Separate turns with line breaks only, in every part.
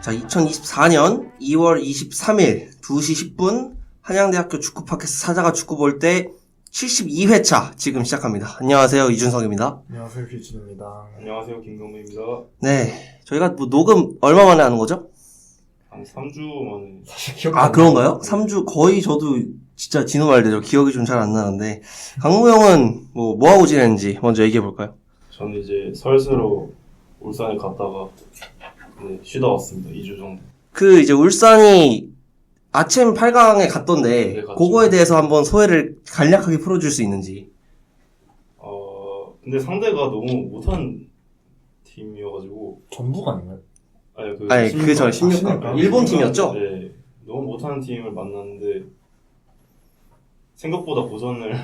자, 2024년 2월 23일 2시 10분 한양대학교 축구팟캐스트 사자가 축구 볼 때 72회차 지금 시작합니다. 안녕하세요, 이준석입니다.
안녕하세요, 길준입니다.
안녕하세요, 김경민입니다.
네, 저희가 뭐 녹음 얼마 만에 하는 거죠?
한 3주 만에.
사실 기억이
아, 그런가요? 3주 거의 저도 진짜 진호 말대로 기억이 좀 잘 안 나는데 강무 형은 뭐 하고 지냈는지 먼저 얘기해 볼까요?
저는 이제 설스로 울산에 갔다가 쉬다 왔습니다. 2주 정도.
그 이제 울산이 아침 8강에 갔던데
네, 갔죠.
그거에 대해서 한번 소회를 간략하게 풀어줄 수 있는지.
근데 상대가 너무 못한 팀이어가지고.
전북 아닌가요?
아니, 그 저 16강 일본 팀이었죠?
네, 너무 못하는 팀을 만났는데 생각보다 고전을 한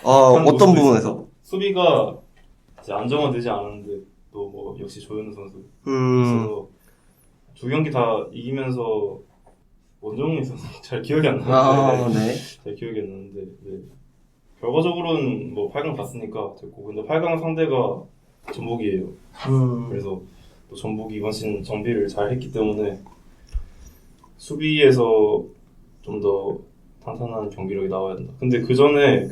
어떤
모습도
부분에서?
있어요. 수비가 이제 안정화되지 않았는데 또 뭐 역시 조현우 선수 있어서 두 경기 다 이기면서 원정민 선수 잘 기억이 안 나는데
네.
잘 기억이 안 나는데 네. 결과적으로는 뭐 8강 갔으니까 됐고, 근데 8강 상대가 전북이에요. 그래서 또 전북이 이번 시즌 정비를 잘 했기 때문에 수비에서 좀 더 탄탄한 경기력이 나와야 된다. 근데 그 전에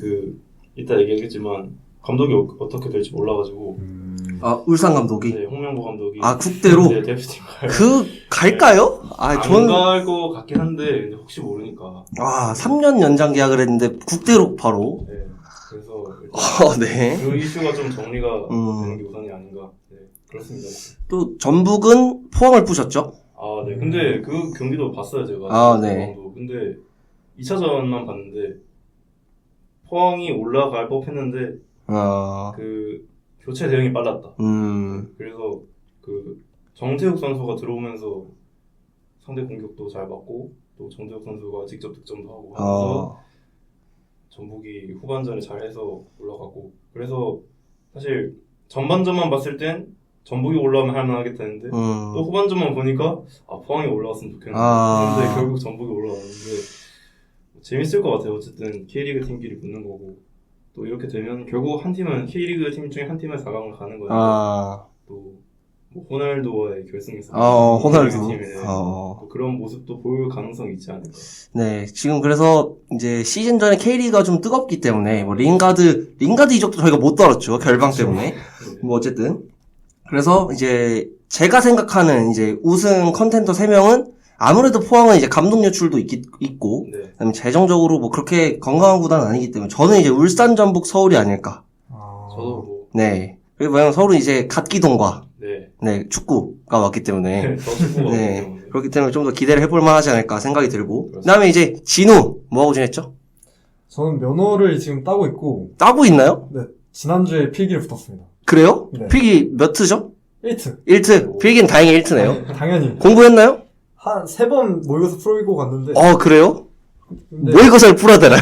이따 얘기하겠지만 감독이 어떻게 될지 몰라가지고
울산 감독이?
네, 홍명보 감독이
국대로?
네, 대표팀
갈까요?
안 갈 것 같긴 한데 근데 혹시 모르니까
3년 연장 계약을 했는데 국대로 바로?
네, 그래서
네.
그 이슈가 좀 정리가 되는 게 우선이 아닌가. 네, 그렇습니다.
또 전북은 포항을 부셨죠?
네. 근데 그 경기도 봤어요, 제가.
네.
근데 2차전만 봤는데 포항이 올라갈 법했는데 교체 대응이 빨랐다. 그래서 정태욱 선수가 들어오면서 상대 공격도 잘 받고 또 정태욱 선수가 직접 득점도 하고 하면서 전북이 후반전에 잘해서 올라가고, 그래서 사실 전반전만 봤을 땐 전북이 올라오면 할만하겠다 했는데 또 후반전만 보니까 포항이 올라왔으면 좋겠는데 그런데 결국 전북이 올라왔는데 재밌을 것 같아요. 어쨌든 K리그 팀끼리 붙는 거고, 또 이렇게 되면 결국 한 팀은 K리그 팀 중에 한 팀은 4강을 가는 거니까 또 뭐 호날두와의 결승에서
호날두
또 그런 모습도 볼 가능성이 있지 않을까.
네, 지금 그래서 이제 시즌 전에 K리그가 좀 뜨겁기 때문에 뭐 링가드 이적도 저희가 못 다뤘죠, 결방 때문에.
네.
뭐 어쨌든 그래서 이제 제가 생각하는 이제 우승 컨텐더 3명은 아무래도 포항은 이제 감독 유출도 있고,
네.
그다음에 재정적으로 뭐 그렇게 건강한 구단은 아니기 때문에 저는 이제 울산, 전북, 서울이 아닐까.
저도 뭐.
네. 그리고 왜냐면 서울은 이제 갓기동과
네,
축구가 왔기 때문에.
더 축구가
네. 그렇기 때문에 좀 더 기대를 해볼 만하지 않을까 생각이 들고. 그 다음에 이제 진우 뭐하고 지냈죠?
저는 면허를 지금 따고 있고.
따고 있나요?
네, 지난주에 필기를 붙었습니다.
그래요?
네.
필기 몇 트죠?
1트.
1트. 필기는 다행히 1트네요.
당연히.
공부했나요?
한 3번 모의고사 풀고 갔는데.
그래요?
근데
모의고사를 풀어야 되나요?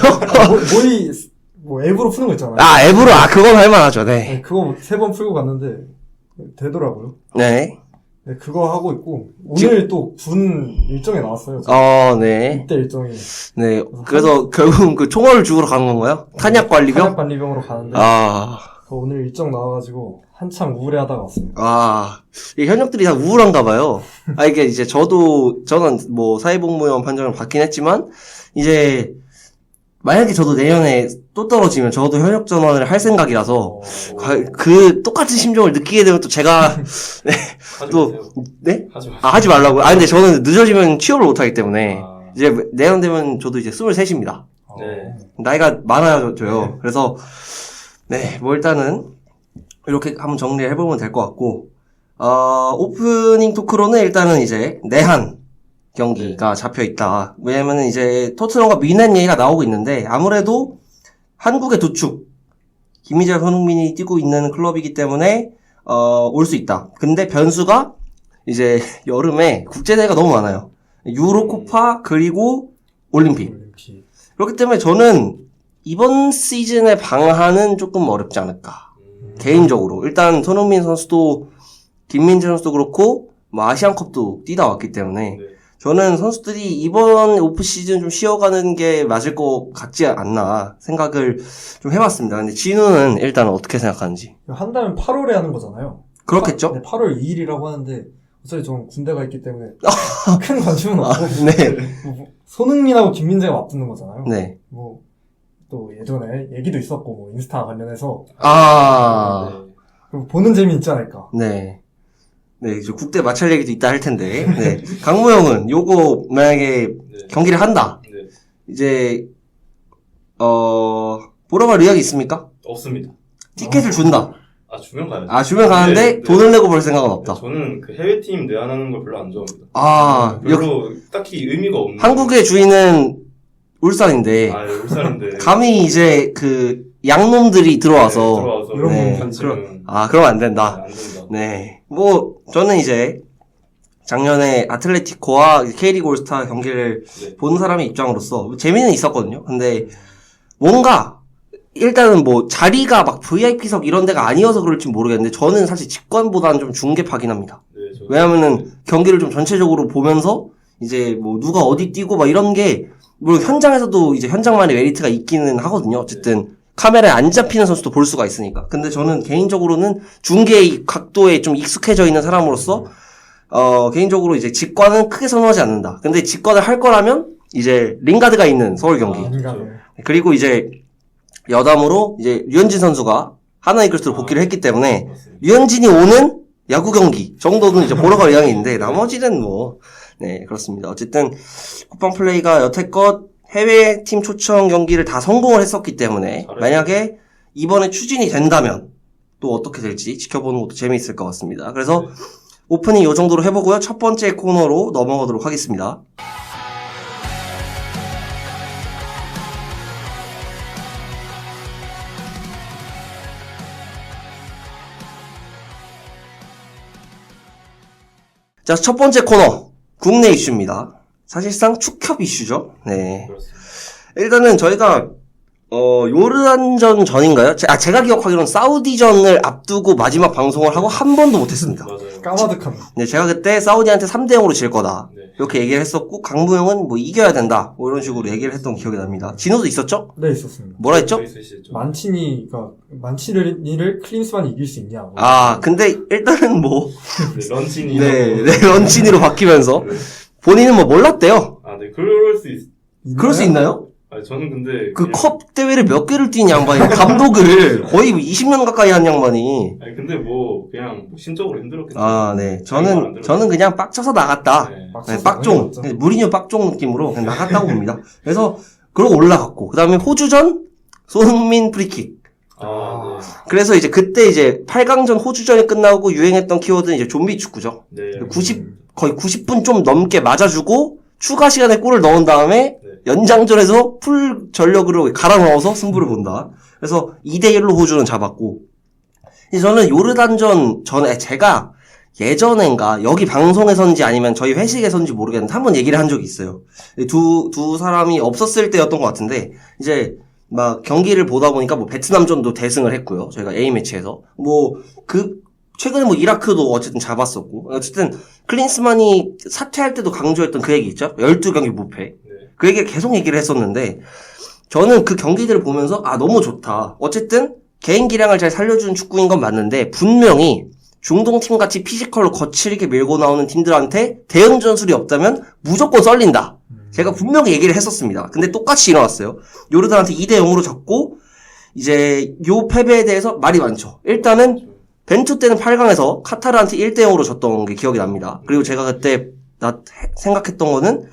앱으로 푸는 거 있잖아요.
앱으로, 그건 할만하죠, 네.
네, 그거 3번 풀고 갔는데, 되더라고요.
네.
네, 그거 하고 있고, 오늘 또 군 일정이 나왔어요.
네.
이때 일정이.
네. 그래서 결국 총알을 죽으러 가는 건가요? 탄약관리병?
탄약관리병으로 가는데, 오늘 일정 나와가지고, 한참 우울해하다가 왔습니다.
이 현역들이 다 우울한가 봐요. 이게 이제 저는 뭐 사회복무원 판정을 받긴 했지만, 이제, 만약에 저도 내년에 또 떨어지면 저도 현역 전환을 할 생각이라서, 똑같은 심정을 느끼게 되면 또 제가, 네, 네? 하지 말라고요? 근데 저는 늦어지면 취업을 못하기 때문에, 이제 내년 되면 저도 이제 23입니다.
네.
나이가 많아져요. 그래서, 네, 뭐 일단은, 이렇게 한번 정리를 해보면 될 것 같고, 오프닝 토크로는 일단은 이제, 내한 경기가 잡혀 있다. 왜냐면은 이제, 토트넘과 미넨 얘기가 나오고 있는데, 아무래도 한국의 두 축, 김희재, 손흥민이 뛰고 있는 클럽이기 때문에, 올 수 있다. 근데 변수가, 이제, 여름에 국제대회가 너무 많아요. 유로코파, 그리고 올림픽. 그렇기 때문에 저는, 이번 시즌의 방한은 조금 어렵지 않을까. 개인적으로. 일단, 손흥민 선수도, 김민재 선수도 그렇고, 뭐, 아시안컵도 뛰다 왔기 때문에, 저는 선수들이 이번 오프 시즌 좀 쉬어가는 게 맞을 것 같지 않나 생각을 좀 해봤습니다. 근데 진우는 일단 어떻게 생각하는지.
한다면 8월에 하는 거잖아요.
그렇겠죠?
8월 2일이라고 하는데 어차피 저는 군대가 있기 때문에 큰 관심은
아,
없고
네.
뭐 손흥민하고 김민재가 맞붙는 거잖아요.
네.
뭐 또 예전에 얘기도 있었고 뭐 인스타 관련해서
아,
그리고 보는 재미 있지 않을까.
네. 네, 이제 국대 마찰 얘기도 있다 할 텐데. 네. 강무영은 요거 만약에
네.
경기를 한다.
네.
이제 보러 갈 의향이 있습니까?
없습니다.
티켓을 준다.
주면 가야죠.
아, 주면 가는데
네, 네.
돈을 내고 볼 생각은 없다.
저는 그 해외팀 내한하는 걸 별로 안 좋아합니다.
아,
별로 딱히 의미가 없는.
한국의 주인은 울산인데
울산인데.
감히 이제 그 양놈들이 들어와서
들어와서
이런
네,
건
그럼
그러면 안 된다.
안 된다.
네. 뭐 저는 이제 작년에 아틀레티코와 K리그 올스타 경기를
네.
본 사람의 입장으로서 재미는 있었거든요. 근데 뭔가 일단은 뭐 자리가 막 VIP석 이런 데가 아니어서 그럴지 모르겠는데 저는 사실 직관보다는 좀 중계파긴 합니다.
네,
왜냐면은 경기를 좀 전체적으로 보면서 이제 뭐 누가 어디 뛰고 막 이런 게 물론 현장에서도 이제 현장만의 메리트가 있기는 하거든요. 어쨌든 카메라에 안 잡히는 선수도 볼 수가 있으니까. 근데 저는 개인적으로는 중계의 각도에 좀 익숙해져 있는 사람으로서 개인적으로 이제 직관은 크게 선호하지 않는다. 근데 직관을 할 거라면 이제 링가드가 있는 서울 경기. 그리고 이제 여담으로 이제 류현진 선수가 하나 이글스로 복귀를 했기 때문에
맞습니다.
류현진이 오는 야구 경기 정도는 이제 보러 갈 의향이 있는데 나머지는 뭐 네 그렇습니다. 어쨌든 쿠팡 플레이가 여태껏 해외 팀 초청 경기를 다 성공을 했었기 때문에 만약에 이번에 추진이 된다면 또 어떻게 될지 지켜보는 것도 재미있을 것 같습니다. 그래서 오프닝 이 정도로 해보고요. 첫 번째 코너로 넘어가도록 하겠습니다. 자, 첫 번째 코너. 국내 이슈입니다. 사실상 축협 이슈죠. 네.
그렇습니다.
일단은 저희가 요르단전 전인가요? 제가 기억하기로는 사우디전을 앞두고 마지막 방송을 하고 한 번도 못했습니다.
맞아요.
까마득한.
네, 제가 그때 사우디한테 3대0으로 질 거다.
네.
이렇게 얘기를 했었고, 강무영은 뭐 이겨야 된다. 뭐 이런 식으로 얘기를 했던 기억이 납니다. 진호도 있었죠?
네, 있었습니다.
뭐라 했죠?
만치니를 클린스만이 이길 수 있냐.
근데 일단은 뭐,
네, 런칭이.
네, 런치니로 바뀌면서
네.
본인은 뭐 몰랐대요.
네, 그럴 수
그럴 수 있나요?
저는 근데.
그 컵 대회를 몇 개를 뛴 양반이 감독을 거의 20년 가까이 한 양반이.
근데 뭐, 그냥 심적으로 힘들었겠죠.
네. 저는 그냥 빡쳐서 나갔다.
네.
네, 빡종. 무리뉴 빡종 느낌으로 그냥 나갔다고 봅니다. 그래서, 그러고 올라갔고. 그 다음에 호주전, 손흥민 프리킥.
네.
그래서 이제 그때 이제 8강전 호주전이 끝나고 유행했던 키워드는 이제 좀비 축구죠.
네.
거의 90분 좀 넘게 맞아주고, 추가 시간에 골을 넣은 다음에,
네.
연장전에서 풀 전력으로 갈아 넣어서 승부를 본다. 그래서 2대1로 호주는 잡았고, 이제 저는 요르단전 전에 제가 예전엔가 여기 방송에서인지 아니면 저희 회식에서인지 모르겠는데 한번 얘기를 한 적이 있어요. 두 사람이 없었을 때였던 것 같은데 이제 막 경기를 보다 보니까 뭐 베트남전도 대승을 했고요. 저희가 A매치에서 최근에 뭐 이라크도 어쨌든 잡았었고 어쨌든 클린스만이 사퇴할 때도 강조했던 그 얘기 있죠. 12경기 무패.
네.
그 얘기를 계속 얘기를 했었는데 저는 그 경기들을 보면서 너무 좋다. 어쨌든 개인 기량을 잘 살려주는 축구인 건 맞는데 분명히 중동팀같이 피지컬로 거칠게 밀고 나오는 팀들한테 대응 전술이 없다면 무조건 썰린다. 제가 분명히 얘기를 했었습니다. 근데 똑같이 일어났어요. 요르단한테 2대0으로 졌고 이제 요 패배에 대해서 말이 많죠. 일단은 벤투 때는 8강에서 카타르한테 1대0으로 졌던 게 기억이 납니다. 그리고 제가 그때 생각했던 거는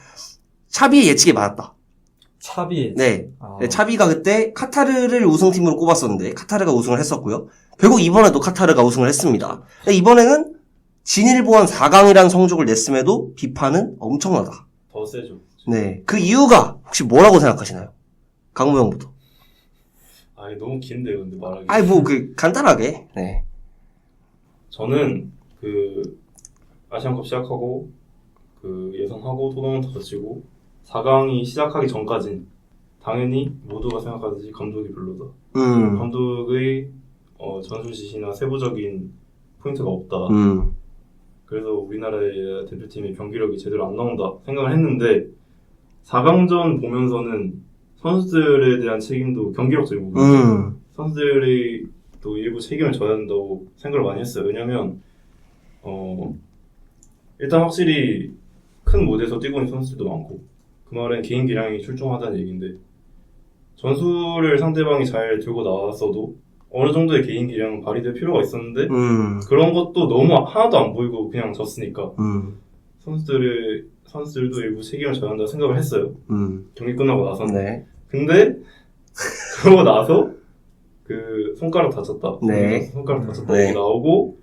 차비의 예측이 맞았다.
차비.
네. 차비가 그때 카타르를 우승팀으로 꼽았었는데 카타르가 우승을 했었고요. 결국 이번에도 카타르가 우승을 했습니다. 이번에는 진일보한 4강이라는 성적을 냈음에도 비판은 엄청나다.
더 세죠.
네. 그 이유가 혹시 뭐라고 생각하시나요? 강무영부터.
너무 긴데요, 근데 말하기.
간단하게. 네.
저는 아시안컵 시작하고 예선하고 토너먼트 거치고 4강이 시작하기 전까진 당연히 모두가 생각하듯이 감독이 별로다. 감독의 전술 지시나 세부적인 포인트가 없다. 그래서 우리나라의 대표팀의 경기력이 제대로 안 나온다 생각을 했는데 4강전 보면서는 선수들에 대한 책임도 경기력적인 부분이죠. 선수들이 또 일부 책임을 져야 한다고 생각을 많이 했어요. 왜냐면 일단 확실히 큰 무대에서 뛰고 있는 선수들도 많고 그 말은 개인 기량이 출중하다는 얘기인데 전술을 상대방이 잘 들고 나왔어도 어느 정도의 개인 기량은 발휘될 필요가 있었는데 그런 것도 너무 하나도 안 보이고 그냥 졌으니까 선수들도 일부 책임을 져야 한다고 생각을 했어요. 경기 끝나고 나서는.
네.
근데 그러고 나서 그 손가락 다쳤다.
네.
손가락 다쳤다
네.
얘기 나오고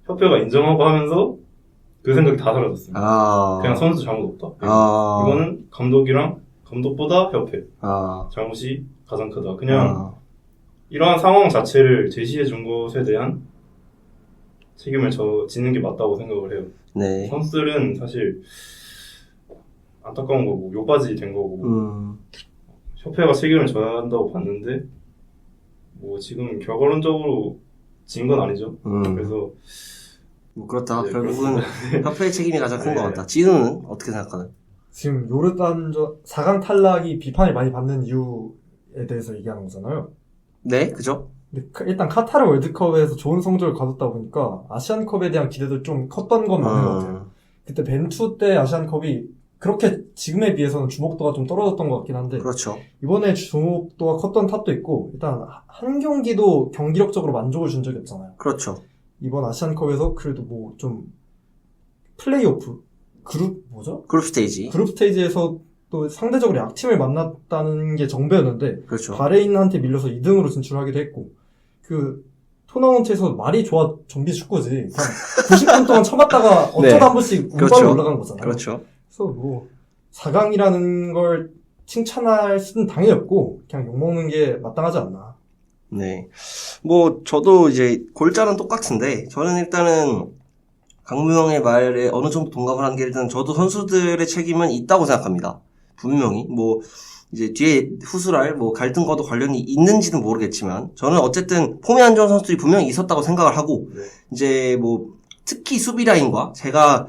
협회가 인정하고 하면서 그 생각이 다 사라졌습니다. 그냥 선수 잘못 없다. 이거는 감독보다 협회 잘못이 가장 크다. 그냥 이러한 상황 자체를 제시해 준 것에 대한 책임을 지는 게 맞다고 생각을 해요.
네.
선수들은 사실 안타까운 거고 욕받이 된 거고 협회가 책임을 져야 한다고 봤는데 뭐 지금 결과론적으로 진 건 아니죠. 그래서
뭐 그렇다.
네,
결국은
그렇습니다.
협회의 책임이 가장 큰 것
네.
같다. 진우는 어떻게 생각하나요?
지금 요르단전 4강 탈락이 비판을 많이 받는 이유에 대해서 얘기하는 거잖아요.
네, 그죠?
근데 일단 카타르 월드컵에서 좋은 성적을 거뒀다 보니까 아시안컵에 대한 기대도 좀 컸던 건 맞는 것 같아요. 그때 벤투 때 아시안컵이 그렇게 지금에 비해서는 주목도가 좀 떨어졌던 것 같긴 한데
그렇죠.
이번에 주목도가 컸던 탓도 있고 일단 한 경기도 경기력적으로 만족을 준 적이 없잖아요.
그렇죠.
이번 아시안컵에서 그래도 뭐 좀 플레이오프 그룹
스테이지.
그룹 스테이지에서 또 상대적으로 약팀을 만났다는 게 정배였는데
그렇죠.
바레인한테 밀려서 2등으로 진출하기도 했고 그 토너먼트에서 말이 좋아 좀비 축구지 그냥 90분 동안 쳐봤다가 어쩌다
네.
한 번씩 운빨로
그렇죠.
올라간 거잖아요.
그렇죠.
그래서 뭐 4강이라는 걸 칭찬할 수는 당연히 없고 그냥 욕먹는 게 마땅하지 않나.
네. 뭐, 저도 이제 골자는 똑같은데, 저는 일단은 강무영의 말에 어느 정도 동감을 하는 게 일단 저도 선수들의 책임은 있다고 생각합니다. 분명히. 뭐, 이제 뒤에 후술할 뭐 갈등과도 관련이 있는지는 모르겠지만, 저는 어쨌든 폼이 안 좋은 선수들이 분명히 있었다고 생각을 하고, 이제 뭐, 특히 수비라인과 제가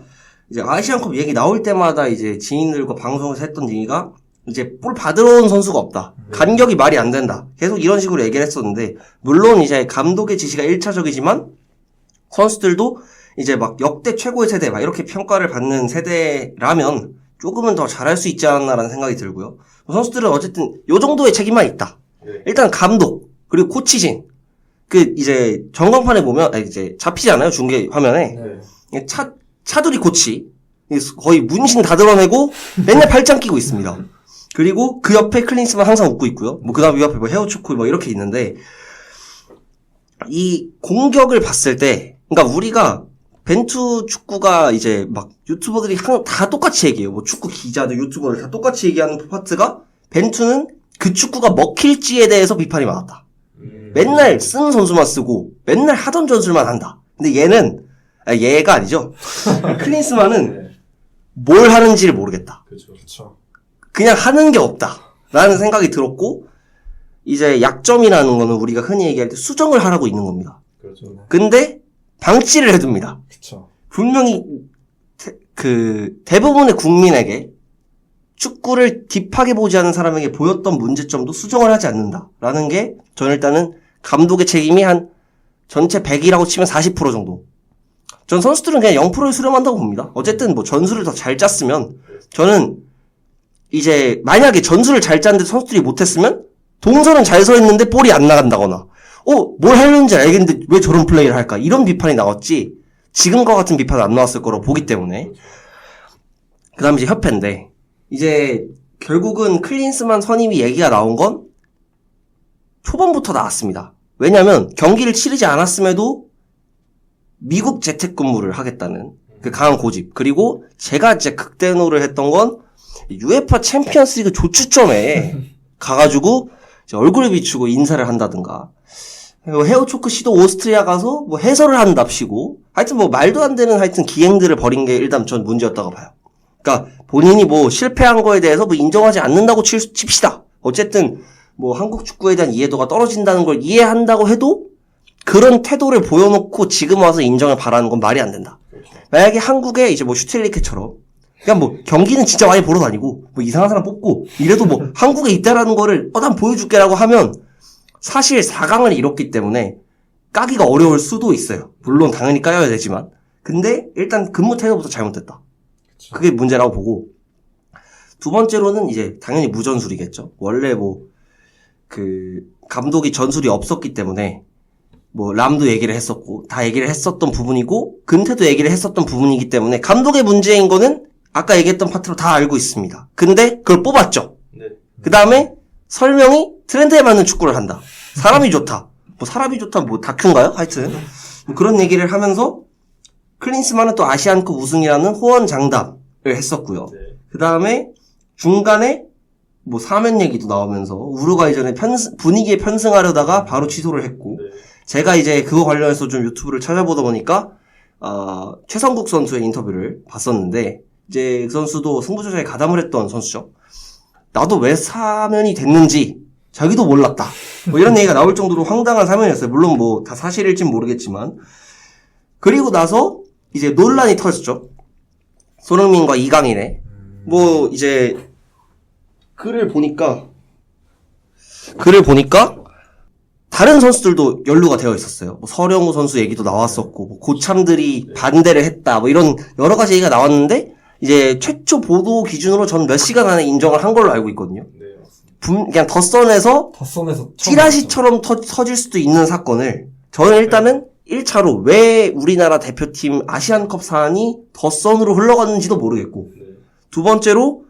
이제 아시안컵 얘기 나올 때마다 이제 지인들과 방송에서 했던 얘기가 이제 볼 받으러 온 선수가 없다. 간격이 말이 안 된다. 계속 이런 식으로 얘기를 했었는데, 물론 이제 감독의 지시가 1차적이지만, 선수들도 이제 막 역대 최고의 세대, 막 이렇게 평가를 받는 세대라면, 조금은 더 잘할 수 있지 않았나라는 생각이 들고요. 선수들은 어쨌든 요 정도의 책임만 있다. 일단 감독, 그리고 코치진. 이제 전광판에 보면, 이제 잡히잖아요, 중계 화면에. 차두리 코치. 거의 문신 다 드러내고, 맨날 팔짱 끼고 있습니다. 그리고 그 옆에 클린스만 항상 웃고 있고요. 뭐 그 다음 이 옆에 뭐 헤어축구 뭐 이렇게 있는데 이 공격을 봤을 때 그러니까 우리가 벤투 축구가 이제 막 유튜버들이 다 똑같이 얘기해요. 뭐 축구 기자들 유튜버들 다 똑같이 얘기하는 파트가 벤투는 그 축구가 먹힐지에 대해서 비판이 많았다. 맨날 쓰는 선수만 쓰고 맨날 하던 전술만 한다. 근데 얘가 아니죠. 클린스만은 뭘 하는지를 모르겠다.
그렇죠.
그냥 하는 게 없다라는 생각이 들었고 이제 약점이라는 거는 우리가 흔히 얘기할 때 수정을 하라고 있는 겁니다.
그렇죠.
근데 방치를 해둡니다.
그렇죠.
분명히 대부분의 국민에게 축구를 딥하게 보지 않는 사람에게 보였던 문제점도 수정을 하지 않는다라는 게 저는 일단은 감독의 책임이 한 전체 100이라고 치면 40% 정도. 전 선수들은 그냥 0%에 수렴한다고 봅니다. 어쨌든 뭐 전술을 더 잘 짰으면 저는 이제 만약에 전술을 잘 짰는데 선수들이 못했으면 동선은 잘 서 있는데 볼이 안 나간다거나 뭘 하려는지 알겠는데 왜 저런 플레이를 할까 이런 비판이 나왔지 지금과 같은 비판은 안 나왔을 거라고 보기 때문에 그 다음에 이제 협회인데 이제 결국은 클린스만 선임이 얘기가 나온 건 초반부터 나왔습니다. 왜냐하면 경기를 치르지 않았음에도 미국 재택근무를 하겠다는 그 강한 고집 그리고 제가 이제 극대노를 했던 건 UEFA 챔피언스리그 조추점에 가가지고 얼굴을 비추고 인사를 한다든가 헤어초크 시도 오스트리아 가서 뭐 해설을 한답시고 하여튼 뭐 말도 안 되는 하여튼 기행들을 벌인 게 일단 전 문제였다고 봐요. 그러니까 본인이 뭐 실패한 거에 대해서 뭐 인정하지 않는다고 칩시다. 어쨌든 뭐 한국 축구에 대한 이해도가 떨어진다는 걸 이해한다고 해도 그런 태도를 보여놓고 지금 와서 인정을 바라는 건 말이 안 된다. 만약에 한국에 이제 뭐 슈틸리케처럼 그냥 뭐 경기는 진짜 많이 보러 다니고 뭐 이상한 사람 뽑고 이래도 뭐 한국에 있다라는 거를 난 보여줄게라고 하면 사실 4강을 이뤘기 때문에 까기가 어려울 수도 있어요. 물론 당연히 까야 되지만 근데 일단 근무 태도부터 잘못됐다.
그쵸.
그게 문제라고 보고, 두 번째로는 이제 당연히 무전술이겠죠. 원래 감독이 전술이 없었기 때문에 람도 얘기를 했었고 다 얘기를 했었던 부분이고 근태도 얘기를 했었던 부분이기 때문에 감독의 문제인 거는 아까 얘기했던 파트로 다 알고 있습니다. 근데 그걸 뽑았죠.
네.
그 다음에 설명이 트렌드에 맞는 축구를 한다. 사람이 좋다. 사람이 좋다 다큐인가요? 하여튼 그런 얘기를 하면서 클린스만은 또 아시안컵 우승이라는 호언장담을 했었고요.
네.
그 다음에 중간에 사면 얘기도 나오면서 우루과이전에 분위기에 편승하려다가 바로 취소를 했고
네.
제가 이제 그거 관련해서 좀 유튜브를 찾아보다 보니까 최성국 선수의 인터뷰를 봤었는데 이제 그 선수도 승부조작에 가담을 했던 선수죠. 나도 왜 사면이 됐는지 자기도 몰랐다. 이런 얘기가 나올 정도로 황당한 사면이었어요. 물론 다 사실일진 모르겠지만. 그리고 나서 이제 논란이 터졌죠. 손흥민과 이강인의 이제 글을 보니까 다른 선수들도 연루가 되어 있었어요. 서령우 선수 얘기도 나왔었고 고참들이 반대를 했다. 이런 여러 가지 얘기가 나왔는데 이제 최초 보도 기준으로 전 몇 시간 안에 인정을 한 걸로 알고 있거든요.
네, 맞습니다.
그냥 덧선에서 찌라시처럼 터질 수도 있는 사건을 저는 일단은 1차로 왜 우리나라 대표팀 아시안컵 사안이 덧선으로 흘러갔는지도 모르겠고
네.
두 번째로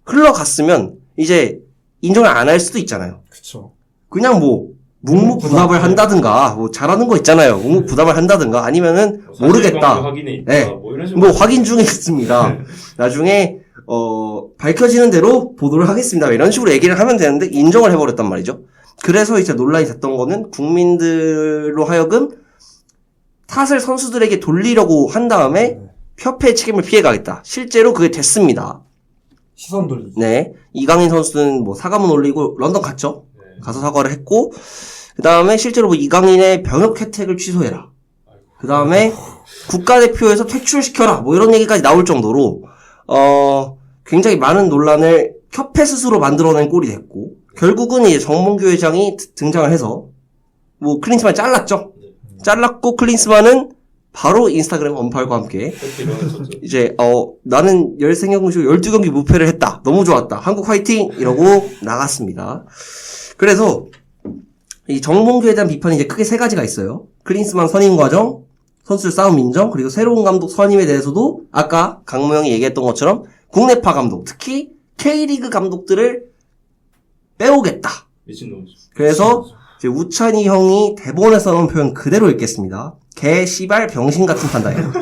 흘러갔으면 이제 인정을 안 할 수도 있잖아요.
그쵸.
그냥 묵묵부답을 한다든가 잘하는 거 있잖아요. 묵묵부답을 한다든가 아니면은 모르겠다.
확인에 있다.
네.
이런 식으로
확인 중에 있습니다. 나중에 밝혀지는 대로 보도를 하겠습니다. 이런 식으로 얘기를 하면 되는데 인정을 해버렸단 말이죠. 그래서 이제 논란이 됐던 거는 국민들로 하여금 탓을 선수들에게 돌리려고 한 다음에 협회의 책임을 피해가겠다. 실제로 그게 됐습니다.
시선 돌리기.
네. 이강인 선수는 사과문 올리고 런던 갔죠.
네.
가서 사과를 했고 그 다음에 실제로 이강인의 병역 혜택을 취소해라. 그 다음에 국가대표에서 퇴출시켜라. 이런 얘기까지 나올 정도로 굉장히 많은 논란을 협회 스스로 만들어낸 꼴이 됐고 결국은 이제 정몽규 회장이 등장을 해서 클린스만 잘랐죠. 잘랐고 클린스만은 바로 인스타그램 언팔과 함께 이제 나는 13경기 중 12경기 무패를 했다. 너무 좋았다. 한국 화이팅! 이러고 나갔습니다. 그래서 이 정몽규에 대한 비판이 이제 크게 세 가지가 있어요. 클린스만 선임 과정, 선수들 싸움 인정, 그리고 새로운 감독 선임에 대해서도 아까 강무영이 얘기했던 것처럼 국내파 감독, 특히 K리그 감독들을 빼오겠다.
미친놈이죠.
그래서 이제 우찬이 형이 대본에 써놓은 표현 그대로 읽겠습니다. 개, 씨발, 병신 같은 판다예요.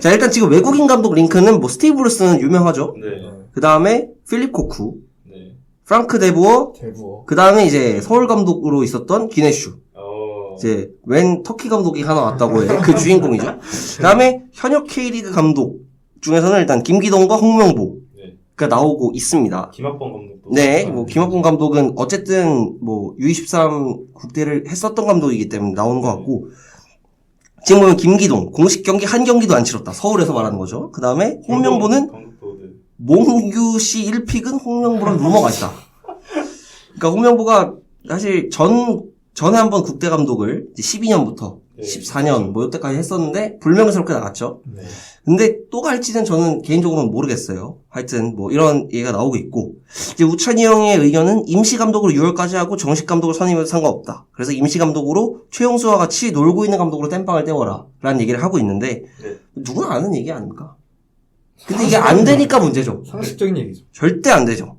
자, 일단 지금 외국인 감독 링크는 스티브 브루스는 유명하죠.
네.
그 다음에 필립 코쿠,
네.
프랑크 데부어,
대부어.
그 다음에 이제 서울 감독으로 있었던 기네슈. 이제 웬 터키 감독이 하나 왔다고 해. 그 주인공이죠. 그 다음에 현역 K리그 감독 중에서는 일단 김기동과 홍명보가
네.
나오고 있습니다.
김학범 감독도.
네, 김학봉 감독은 어쨌든 U23 국대를 했었던 감독이기 때문에 나오는 것 같고 지금 보면 김기동 공식 경기 한 경기도 안 치렀다. 서울에서 말하는 거죠. 그 다음에 홍명보는 몽규씨 1픽은 홍명보랑 루머가 있다. 그러니까 홍명보가 사실 전에 한번 국대 감독을 12년부터
네,
14년 이때까지 했었는데 불명예스럽게 나갔죠.
네.
근데 또 갈지는 저는 개인적으로는 모르겠어요. 하여튼 이런 얘기가 나오고 있고 이제 우찬이 형의 의견은 임시 감독으로 6월까지 하고 정식 감독을 선임해도 상관없다. 그래서 임시 감독으로 최용수와 같이 놀고 있는 감독으로 땜빵을 떼워라 라는 얘기를 하고 있는데
네.
누구나 아는 얘기 아닙니까? 근데 이게 안 되니까 문제죠.
상식적인 얘기죠.
절대 안 되죠.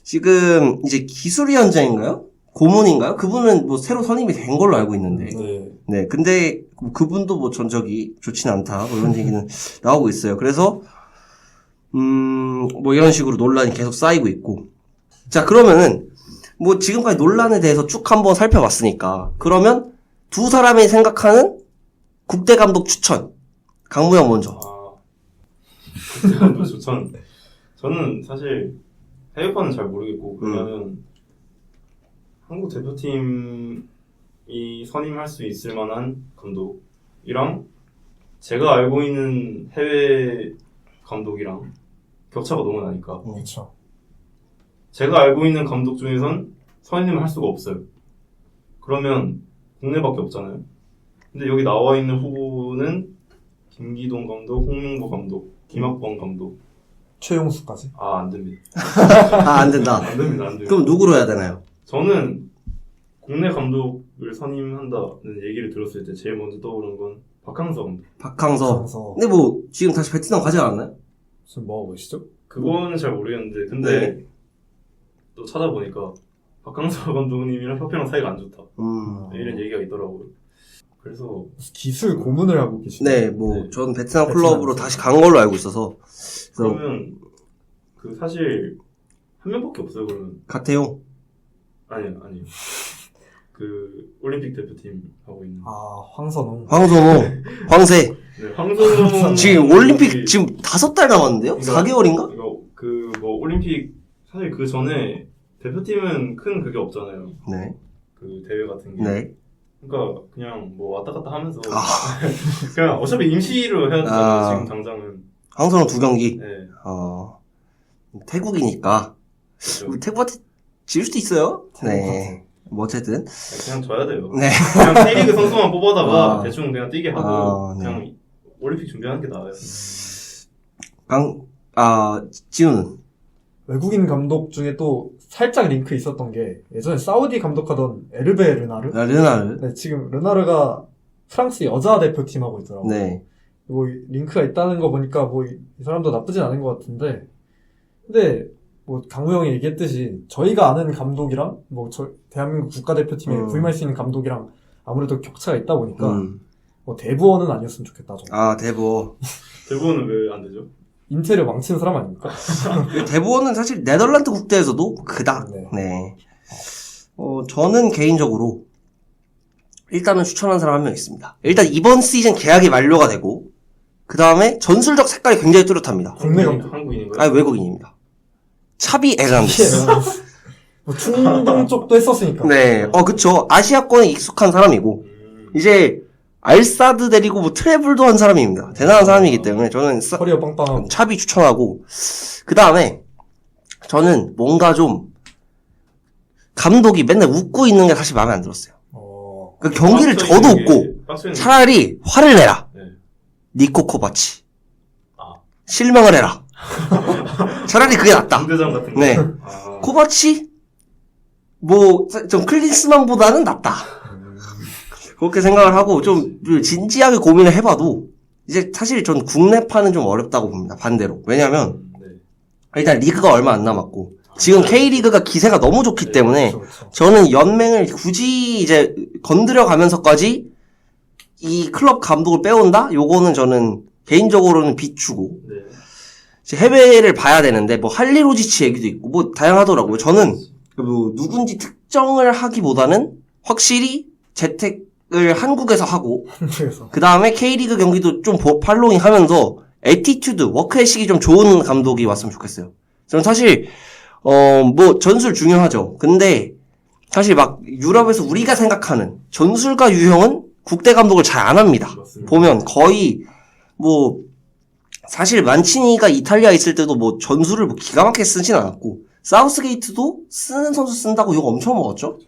지금 이제 기술위원장인가요? 고문인가요? 그분은 새로 선임이 된 걸로 알고 있는데.
네.
네, 근데 그분도 전적이 좋지는 않다. 이런 얘기는 나오고 있어요. 그래서 이런 식으로 논란이 계속 쌓이고 있고. 자, 그러면은 지금까지 논란에 대해서 쭉 한번 살펴봤으니까 그러면 두 사람이 생각하는 국대 감독 추천. 강무영 먼저.
국대 감독 추천. 저는 사실 해외파는 잘 모르겠고 그러면은 한국 대표팀이 선임할 수 있을 만한 감독이랑 제가 알고 있는 해외 감독이랑 격차가 너무 나니까
그렇죠.
제가 알고 있는 감독 중에선 선임을 할 수가 없어요. 그러면 국내밖에 없잖아요. 근데 여기 나와 있는 후보는 김기동 감독, 홍명보 감독, 김학범 감독.
최용수까지.
안 됩니다.
안 된다.
안 됩니다. 안 됩니다.
그럼 누구로 해야 되나요?
저는 국내 감독을 선임한다는 얘기를 들었을 때 제일 먼저 떠오르는 건 박항서 감독.
박항서.
그래서
근데 뭐 지금 다시 베트남 가지 않았나요?
지금 뭐 하고 계시죠?
그거는 잘 모르겠는데 근데 또 찾아보니까 박항서 감독님이랑 협회랑 사이가 안 좋다. 이런 얘기가 있더라고요. 그래서
기술 고문을 하고 계시죠?
네, 뭐
네.
저는 베트남 클럽으로 다시 간 걸로 알고 있어서. 그래서
그러면 그 사실 한 명밖에 없어요. 그러면
가태용.
아니요. 그 올림픽 대표팀 하고 있는.
황선홍.
황선호, 황새.
네, 황선홍
지금 올림픽 지금 5달 남았는데요? 4개월인가?
이거 그 뭐 올림픽 사실 그 전에 대표팀은 큰 그게 없잖아요.
네.
그 대회 같은 게.
네.
그러니까 그냥 뭐 왔다 갔다 하면서 그냥 어차피 임시로 해야 되잖아요. 지금 당장은.
황선호 2경기.
네.
태국이니까.
그렇죠.
우리 태국한테 질 수도 있어요. 네. 뭐 어쨌든.
그냥 져야 돼요.
네.
그냥 K리그 선수만 뽑아다가 대충 그냥 뛰게 하고
네.
그냥 올림픽 준비하는 게 나아요.
지우는.
외국인 감독 중에 또 살짝 링크 있었던 게 예전에 사우디 감독하던 에르베 르나르?
르나르.
네, 지금 르나르가 프랑스 여자 대표팀하고 있더라고요.
네.
뭐 링크가 있다는 거 보니까 뭐 이 사람도 나쁘진 않은 것 같은데, 근데 뭐 강우 형이 얘기했듯이 저희가 아는 감독이랑 뭐 대한민국 국가대표팀에 부임할 수 있는 감독이랑 아무래도 격차가 있다 보니까 뭐 대부원은 아니었으면 좋겠다. 저는.
대부어.
대부분은 왜 안 되죠?
인테리어 망친 사람 아닙니까?
대부어는 사실 네덜란드 국대에서도 크다.
네.
네. 저는 개인적으로 일단은 추천한 사람 한 명 있습니다. 일단 이번 시즌 계약이 만료가 되고 그 다음에 전술적 색깔이 굉장히 뚜렷합니다.
국내 감독.
한국인인가요?
외국인입니다. 차비 에르난데스.
뭐 중동 쪽도 했었으니까.
네. 그쵸. 아시아권에 익숙한 사람이고 이제 알사드 데리고 뭐 트래블도 한 사람입니다. 대단한 사람이기 때문에 저는
커리어 빵빵하고.
차비 추천하고 그 다음에 저는 뭔가 좀 감독이 맨날 웃고 있는 게 사실 마음에 안 들었어요. 그 경기를 져도 웃고 차라리 화를 내라.
네.
니코 코바치. 실망을 해라. 차라리 그게 낫다.
군대장 같은 거.
네. 코바치 뭐 좀 클린스만보다는 낫다. 그렇게 생각을 하고 좀 진지하게 고민을 해봐도 이제 사실 전 국내파는 좀 어렵다고 봅니다. 반대로. 왜냐면 일단 리그가 얼마 안 남았고 지금 K리그가 기세가 너무 좋기 때문에
그렇죠.
저는 연맹을 굳이 이제 건드려 가면서까지 이 클럽 감독을 빼온다? 요거는 저는 개인적으로는 비추고
네.
이제 해외를 봐야 되는데 뭐 할리로지치 얘기도 있고 뭐 다양하더라고요. 저는 뭐 누군지 특정을 하기보다는 확실히 재택을 한국에서 하고
그래서
그 다음에 K리그 경기도 좀 팔로잉 하면서 애티튜드, 워크의식이 좀 좋은 감독이 왔으면 좋겠어요. 저는 사실 뭐 전술 중요하죠. 근데 사실 막 유럽에서 우리가 생각하는 전술가 유형은 국대 감독을 잘 안 합니다.
맞습니다.
보면 거의 뭐 사실 만치니가 이탈리아에 있을 때도 뭐 전술을 뭐 기가 막히게 쓰진 않았고 사우스게이트도 쓰는 선수 쓴다고 욕 엄청 먹었죠.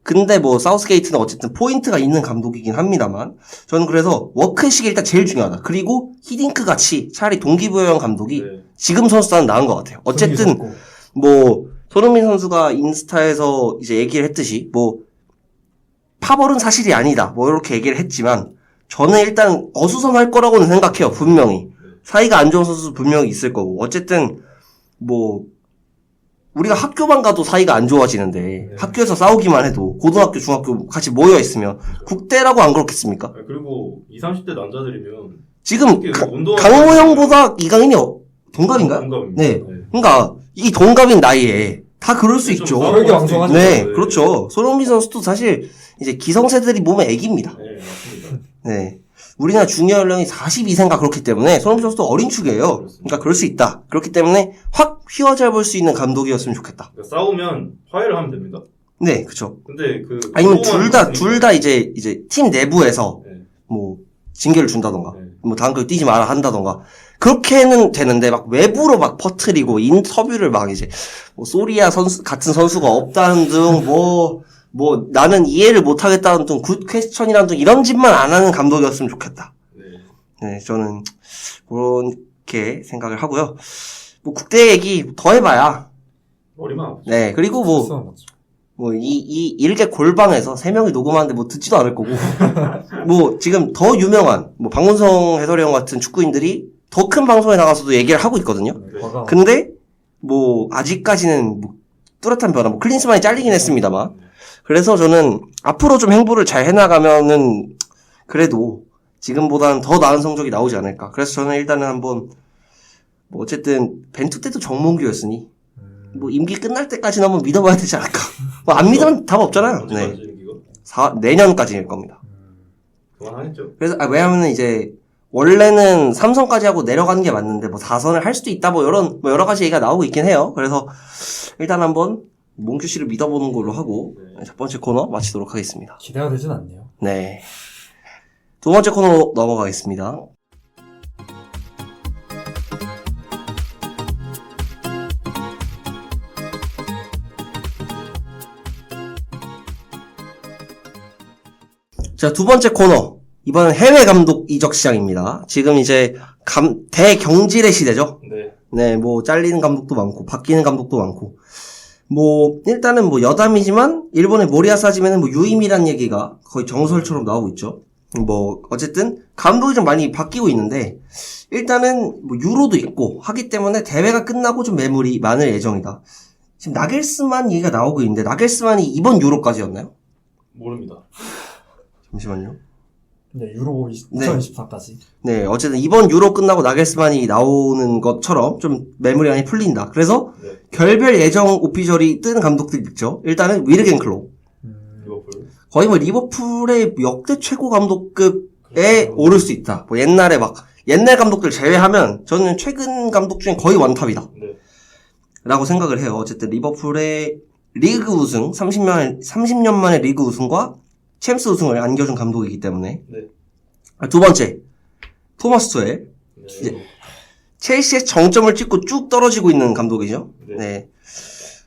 근데 뭐 사우스게이트는 어쨌든 포인트가 있는 감독이긴 합니다만 저는 그래서 워크의식이 일단 제일 중요하다. 그리고 히딩크 같이 차라리 동기부여형 감독이
네.
지금 선수단은 나은 것 같아요. 어쨌든 뭐 손흥민 선수가 인스타에서 이제 얘기를 했듯이 뭐 파벌은 사실이 아니다 뭐 이렇게 얘기를 했지만 저는 일단 어수선할 거라고는 생각해요. 분명히 사이가 안 좋은 선수 분명히 있을 거고 어쨌든 뭐 우리가 학교만 가도 사이가 안 좋아지는데 학교에서 싸우기만 해도 고등학교 중학교 같이 모여 있으면 국대라고 안 그렇겠습니까?
그리고 20, 30대 남자들이면
지금
운동하는
강호 형보다 이강인이 동갑인가요?
동갑입니다.
네. 그러니까 이 동갑인 나이에 다 그럴 수
좀
있죠.
혈기 왕성하죠.
네, 그렇죠. 손흥민 선수도 사실 이제 기성세들이 몸에 애기입니다.
네, 맞습니다.
네. 우리나라 주니어 연령이 42세인가 그렇기 때문에 손흥민 선수도 어린 축이에요. 그러니까 그럴 수 있다. 그렇기 때문에 확 휘어잡을 수 있는 감독이었으면 좋겠다.
그러니까 싸우면 화해를 하면 됩니다.
네, 그쵸.
근데
아니면 둘 다 이제 팀 내부에서
네.
뭐 징계를 준다던가
네.
뭐 다음 거 뛰지 마라 한다던가 그렇게는 되는데 막 외부로 막 퍼뜨리고 인터뷰를 막 이제 뭐 소리아 선수 같은 선수가 없다는 등 뭐 나는 이해를 못 하겠다는 등 굿 퀘스천이라는 등 이런 짓만 안 하는 감독이었으면 좋겠다.
네.
네, 저는 그렇게 생각을 하고요. 뭐 국대 얘기 더 해봐야.
머리만 아프죠.
네, 그리고
실수한 거죠.
이 일개 골방에서 3명이 녹음하는데 뭐 듣지도 않을 거고. 뭐 지금 더 유명한 뭐 박문성 해설위원 같은 축구인들이 더 큰 방송에 나가서도 얘기를 하고 있거든요.
네.
과감.
근데 뭐 아직까지는 뭐 뚜렷한 변화, 뭐 클린스만이 잘리긴 했습니다만. 그래서 저는 앞으로 좀 행보를 잘 해나가면은 그래도 지금보다는 더 나은 성적이 나오지 않을까. 그래서 저는 일단은 한번 뭐 어쨌든 벤투 때도 정몽규였으니 뭐 임기 끝날 때까지는 한번 믿어봐야 되지 않을까. 뭐 안 믿으면 답 없잖아요. 네.
언제까지 이거?
내년까지일 겁니다.
그만하겠죠.
그래서 왜냐하면 이제 원래는 3선까지 하고 내려가는 게 맞는데 뭐 4선을 할 수도 있다 뭐 여러 가지 얘기가 나오고 있긴 해요. 그래서 일단 한번 몽규 씨를 믿어보는 걸로 하고
네.
첫 번째 코너 마치도록 하겠습니다.
기대가 되진 않네요.
네. 두 번째 코너로 넘어가겠습니다. 자, 두 번째 코너. 이번엔 해외 감독 이적 시장입니다. 지금 이제 대경질의 시대죠.
네.
네, 뭐 잘리는 감독도 많고 바뀌는 감독도 많고. 뭐 일단은 뭐 여담이지만 일본의 모리아스 하지면은 뭐 유임이란 얘기가 거의 정설처럼 나오고 있죠. 뭐 어쨌든 감독이 좀 많이 바뀌고 있는데 일단은 뭐 유로도 있고 하기 때문에 대회가 끝나고 좀 매물이 많을 예정이다. 지금 나겔스만 얘기가 나오고 있는데 나겔스만이 이번 유로까지였나요?
모릅니다.
잠시만요.
네, 유로
네.
2024까지.
네, 어쨌든 이번 유로 끝나고 나겔스만이 나오는 것처럼 좀 매물이 많이 풀린다. 그래서
네.
결별 예정 오피셜이 뜬 감독들이 있죠. 일단은 위르겐 클롭.
리버풀.
거의 뭐 리버풀의 역대 최고 감독급에
그렇죠.
오를 수 있다. 뭐 옛날 감독들 제외하면 저는 최근 감독 중에 거의 원탑이다.
네.
라고 생각을 해요. 어쨌든 리버풀의 리그 우승, 30년 만에 리그 우승과 챔스 우승을 안겨준 감독이기 때문에.
네.
두 번째, 토마스 투엘.
네.
첼시의 정점을 찍고 쭉 떨어지고 있는 감독이죠.
네.
네.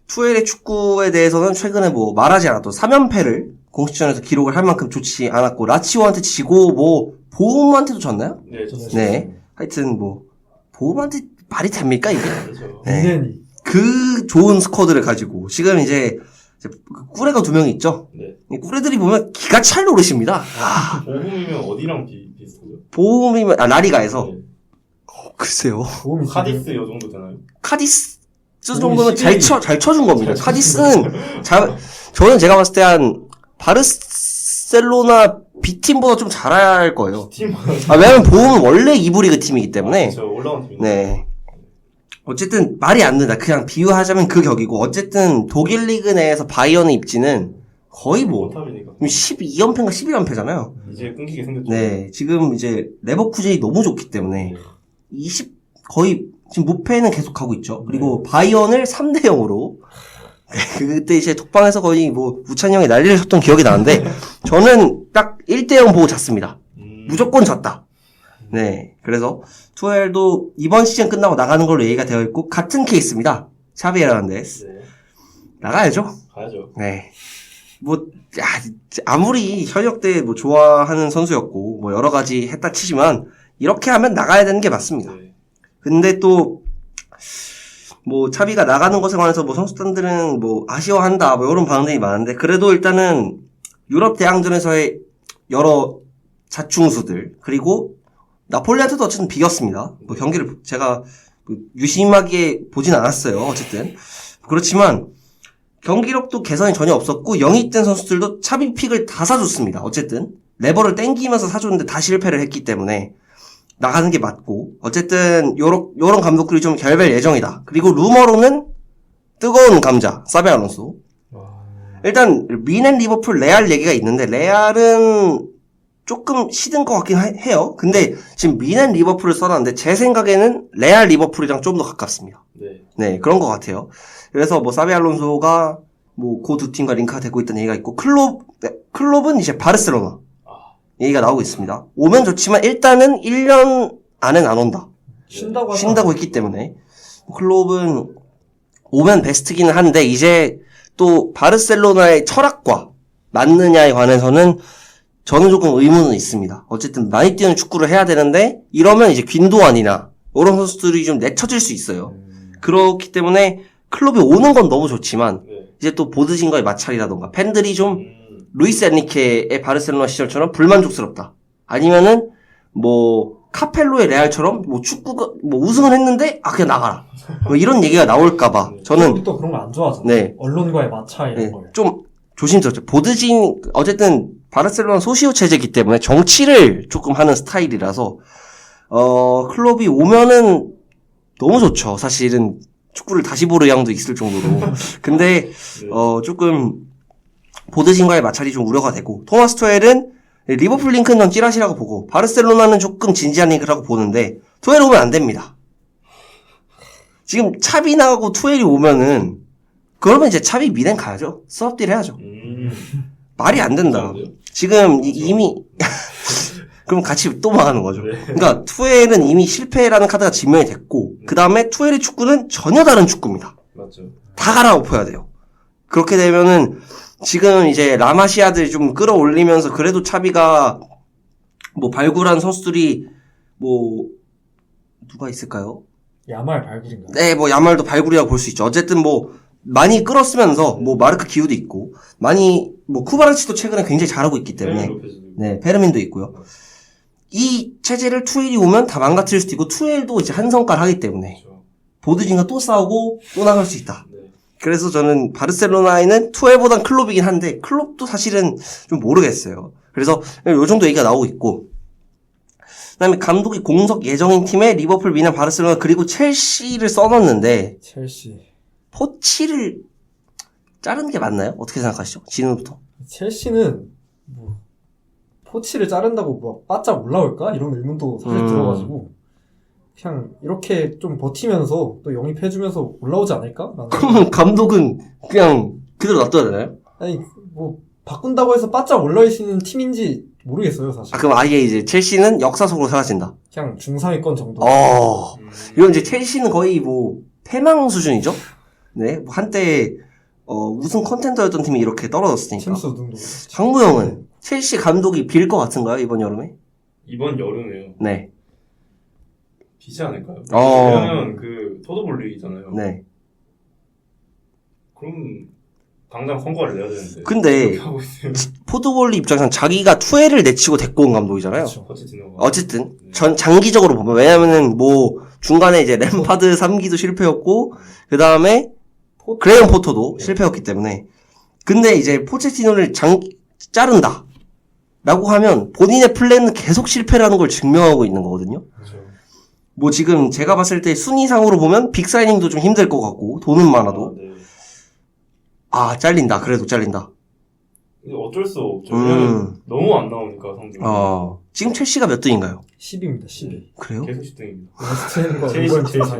투엘의 축구에 대해서는 최근에 뭐 말하지 않아도 3연패를 공식전에서 기록을 할 만큼 좋지 않았고, 라치오한테 지고 뭐 보움한테도 졌나요?
네. 좋습니다.
네. 하여튼 뭐 보움한테 말이 됩니까 이게?
그렇죠.
네.
닌넨이.
그 좋은 스쿼드를 가지고 지금 이제 꾸레가 2명이 있죠.
네.
이 꾸레들이 보면 기가 찰 노릇입니다.
보험이면 어디랑 비슷하죠?
보움이면 라리가에서
네.
글쎄요.
도움이
카디스 요 정도 되나요?
카디스
도움이
정도면
11.
잘 쳐준 겁니다. 카디스는 저는 제가 봤을 때 한 바르셀로나 B팀보다 좀 잘할 거예요.
팀.
왜냐면 보험은 원래 2부 리그 팀이기 때문에.
그렇죠. 올라온 팀.
네. 어쨌든 말이 안 된다. 그냥 비유하자면 그 격이고 어쨌든 독일 리그 내에서 바이에른의 입지는 거의 뭐
원탑이니까.
12연패인가 11연패잖아요.
이제 끊기게 생겼죠.
네. 지금 이제 레버쿠젠이 너무 좋기 때문에 20 지금 무패는 계속 가고 있죠. 그리고 바이에른을 3대 0으로 그때 이제 톡방에서 거의 뭐 우찬이 형이 난리를 쳤던 기억이 나는데 저는 딱 1대 0 보고 잤습니다. 무조건 졌다. 네. 그래서 투엘도 이번 시즌 끝나고 나가는 걸로 얘기가 되어 있고 같은 케이스입니다. 차비 에르난데스.
네.
나가야죠.
가야죠.
네. 뭐 아무리 현역 때 뭐 좋아하는 선수였고 뭐 여러 가지 했다 치지만 이렇게 하면 나가야 되는 게 맞습니다.
네.
근데 또 뭐 차비가 나가는 것에 관해서 뭐 선수단들은 뭐 아쉬워한다 뭐 이런 반응이 많은데 그래도 일단은 유럽 대항전에서의 여러 자충수들 그리고 나폴리한테도 어쨌든 비겼습니다. 뭐 경기를 제가 유심하게 보진 않았어요. 어쨌든 그렇지만 경기력도 개선이 전혀 없었고 영입 된 선수들도 차비 픽을 다 사줬습니다. 어쨌든 레버를 땡기면서 사줬는데 다 실패를 했기 때문에 나가는 게 맞고 어쨌든 요런 감독들이 좀 결별 예정이다. 그리고 루머로는 뜨거운 감자 사비 알론소. 일단 미넨 리버풀 레알 얘기가 있는데 레알은 조금 시든 것 같긴 해요. 근데 지금 미넨 리버풀을 써놨는데 제 생각에는 레알 리버풀이랑 좀 더 가깝습니다.
네.
네, 그런 것 같아요. 그래서 뭐 사비 알론소가 뭐 그 두 팀과 링크가 되고 있다는 얘기가 있고 클롭은 이제 바르셀로나 얘기가 나오고 있습니다. 오면 좋지만 일단은 1년 안엔 안 온다. 쉰다고 했기 때문에 클롭은 오면 베스트기는 한데 이제 또 바르셀로나의 철학과 맞느냐에 관해서는 저는 조금 의문은 있습니다. 어쨌든 많이 뛰는 축구를 해야 되는데 이러면 이제 귄도안이나 이런 선수들이 좀 내쳐질 수 있어요. 그렇기 때문에 클럽이 오는 건 너무 좋지만
네.
이제 또 보드진과의 마찰이라던가 팬들이 좀 루이스 엔리케의 바르셀로나 시절처럼 불만족스럽다. 아니면은 뭐 카펠로의 레알처럼 뭐 축구가 뭐 우승을 했는데 그냥 나가라. 뭐 이런 얘기가 나올까봐 저는
클럽이 또 그런 거 안 좋아하잖아요.
네.
언론과의 마차 이런
네,
걸.
좀 조심스럽죠. 보드진 어쨌든 바르셀로나 소시오 체제이기 때문에 정치를 조금 하는 스타일이라서 클럽이 오면은 너무 좋죠. 사실은 축구를 다시 볼 의향도 있을 정도로. 근데 조금 보드진과의 마찰이 좀 우려가 되고 토마스 투헬은 리버풀 링크는 전 찌라시라고 보고 바르셀로나는 조금 진지한 링크라고 보는데 투헬 오면 안 됩니다. 지금 차비 나가고 투헬이 오면은 그러면 이제 차비 미넨 가야죠. 수업딜 해야죠. 말이 안 된다. 지금 이미 그럼 같이 또 망하는 거죠.
네.
그러니까 투엘은 이미 실패라는 카드가 증명이 됐고 그 다음에 투엘의 축구는 전혀 다른 축구입니다.
맞죠.
다 갈아엎어야 돼요. 그렇게 되면은 지금 이제 라마시아들 좀 끌어올리면서 그래도 차비가 뭐 발굴한 선수들이 뭐 누가 있을까요?
야말 발굴인가요?
네, 뭐 야말도 발굴이라고 볼 수 있죠. 어쨌든 뭐 많이 끌었으면서 뭐 마르크 기우도 있고 많이 뭐 쿠바라치도 최근에 굉장히 잘하고 있기 때문에 네, 페르민도 있고요. 이 체제를 투엘이 오면 다 망가뜨릴 수도 있고 투엘도 이제 한 성깔 하기 때문에
그렇죠.
보드진과 또 싸우고 또 나갈 수 있다.
네.
그래서 저는 바르셀로나에는 투엘보단 클롭이긴 한데 클롭도 사실은 좀 모르겠어요. 그래서 요 정도 얘기가 나오고 있고 그다음에 감독이 공석 예정인 팀에 리버풀, 미lan, 바르셀로나 그리고 첼시를 써놨는데
첼시.
포치를 자르는 게 맞나요? 어떻게 생각하시죠? 진우부터.
첼시는 뭐 포치를 자른다고 뭐 바짝 올라올까? 이런 의문도 사실 들어가지고 그냥 이렇게 좀 버티면서 또 영입해주면서 올라오지 않을까?
그러면 감독은 그냥 그대로 놔둬야 되나요?
아니 뭐 바꾼다고 해서 바짝 올라올 수 있는 팀인지 모르겠어요 사실.
그럼 아예 이제 첼시는 역사 속으로 사라진다.
그냥 중상위권 정도.
이건 이제 첼시는 거의 뭐 패망 수준이죠? 네, 뭐 한때 우승 컨텐더였던 팀이 이렇게 떨어졌으니까.
챔스 우승도.
상무 형은 첼시 감독이 빌 것 같은가요 이번 여름에?
이번 여름에요.
네.
비지 않을까요? 왜냐면 그 토도볼리잖아요.
네.
그럼 당장 성과를 내야 되는데.
근데
그렇게 하고 있어요.
포드볼리 입장에서는 자기가 투엘을 내치고 데리고 온 감독이잖아요.
그렇죠.
포체티노가.
어쨌든 장기적으로 보면 왜냐면은 뭐 중간에 이제 램파드 3기도 실패였고 그 다음에 그레이엄 포터도 실패였기 때문에 근데 이제 포체티노를 자른다 라고 하면 본인의 플랜은 계속 실패라는 걸 증명하고 있는 거거든요.
그렇죠.
뭐 지금 제가 봤을 때 순위상으로 보면 빅사이닝도 좀 힘들 것 같고 돈은 많아도
네.
잘린다. 그래도 잘린다.
근데 어쩔 수 없죠. 왜냐면 너무 안 나오니까 성적이.
지금 첼시가 몇 등인가요?
10입니다. 10위.
그래요?
계속 10등입니다.
웨스트햄과
첼시,
리버풀
첼시.
사이.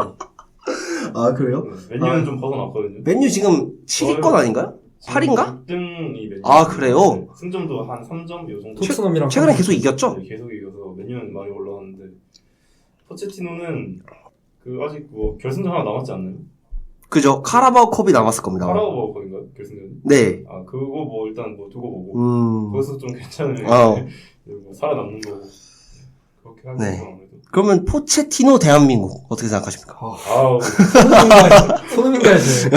그래요?
맨유는 좀 벗어났거든요.
맨유 지금 7위권 아닌가요? 8인가?
6등이 맨유.
그래요?
승점도 한 3점 요 정도.
토트넘이랑
최근에 계속 이겼죠?
네, 계속 이겨서 맨유는 많이 올라왔는데 포체티노는 그 아직 뭐 결승전 하나 남았지 않나요?
그죠. 카라바오컵이 남았을 겁니다.
카라바오컵인가요? 결승전?
네.
그거 뭐 일단 뭐 두고 보고 거기서 좀 괜찮으면 뭐 살아남는 거고 그렇게 하는
네.
거 아무래도.
그러면 포체티노 대한민국 어떻게 생각하십니까?
손흥민 가야지.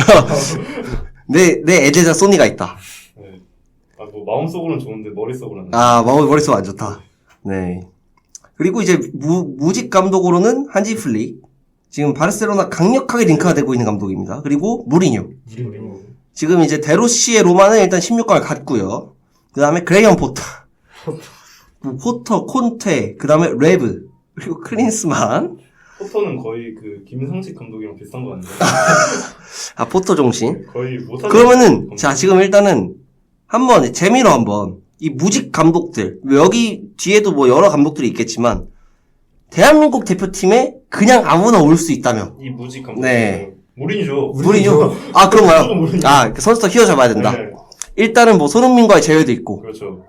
내 애제자 소니가 있다.
네. 뭐 마음속으로는 좋은데 머릿속으로는
머릿속 안 좋다. 네. 그리고 이제 무직 감독으로는 한지 플릭. 지금 바르셀로나 강력하게 링크가 되고 있는 감독입니다. 그리고 무리뉴. 지금 이제 데로시의 로마는 일단 16강을 갔고요. 그 다음에 그레이엄 포터, 콘테, 그 다음에 레브, 그리고 클린스만.
포터는 거의 그 김상식 감독이랑 비슷한 거 아닌가요?
포터 정신.
거의 못하는.
그러면은 자 지금 일단은 한번 재미로 한번 이 무직 감독들 여기 뒤에도 뭐 여러 감독들이 있겠지만 대한민국 대표팀에 그냥 아무나 올 수 있다면
이 무직 감독.
네.
무리뉴죠.
무리뉴. 그런가요? 그 선수도 휘어잡아야 된다.
네.
일단은 뭐 손흥민과의 제외도 있고
그렇죠.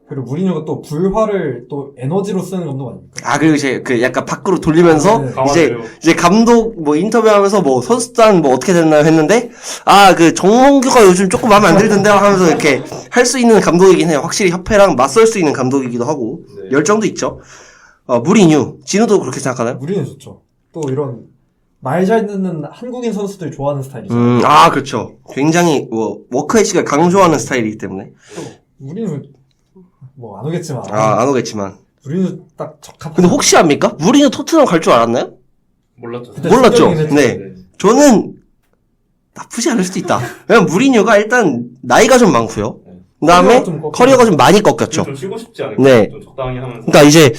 그리고 무리뉴가 또 불화를 또 에너지로 쓰는 감독 아닙니까?
아, 그리고 이제 그 약간 밖으로 돌리면서
네.
이제 감독 뭐 인터뷰하면서 뭐 선수단 뭐 어떻게 됐나요 했는데 아, 그 정몽규가 요즘 조금 마음에 안 들던데 하면서 이렇게 할 수 있는 감독이긴 해요. 확실히 협회랑 맞설 수 있는 감독이기도 하고
네.
열정도 있죠. 무리뉴, 진우도 그렇게 생각하나요?
무리뉴 좋죠. 또 이런 말 잘 듣는 한국인 선수들이 좋아하는 스타일이죠.
아, 그렇죠. 굉장히 뭐 워크에이식을 강조하는 스타일이기 때문에
무리뉴 뭐 안 오겠지만.
안 오겠지만.
무리뉴 딱 적합한.
근데 혹시 압니까? 무리뉴 토트넘 갈 줄 알았나요?
몰랐죠.
그때
몰랐죠.
충격이긴 했죠.
네. 저는 나쁘지 않을 수도 있다. 왜냐면 무리뉴가 일단 나이가 좀 많고요. 그다음에 커리어가 좀 많이 꺾였죠.
좀 쉬고 싶지 않을까?
네.
좀 적당히 하면서.
그러니까 이제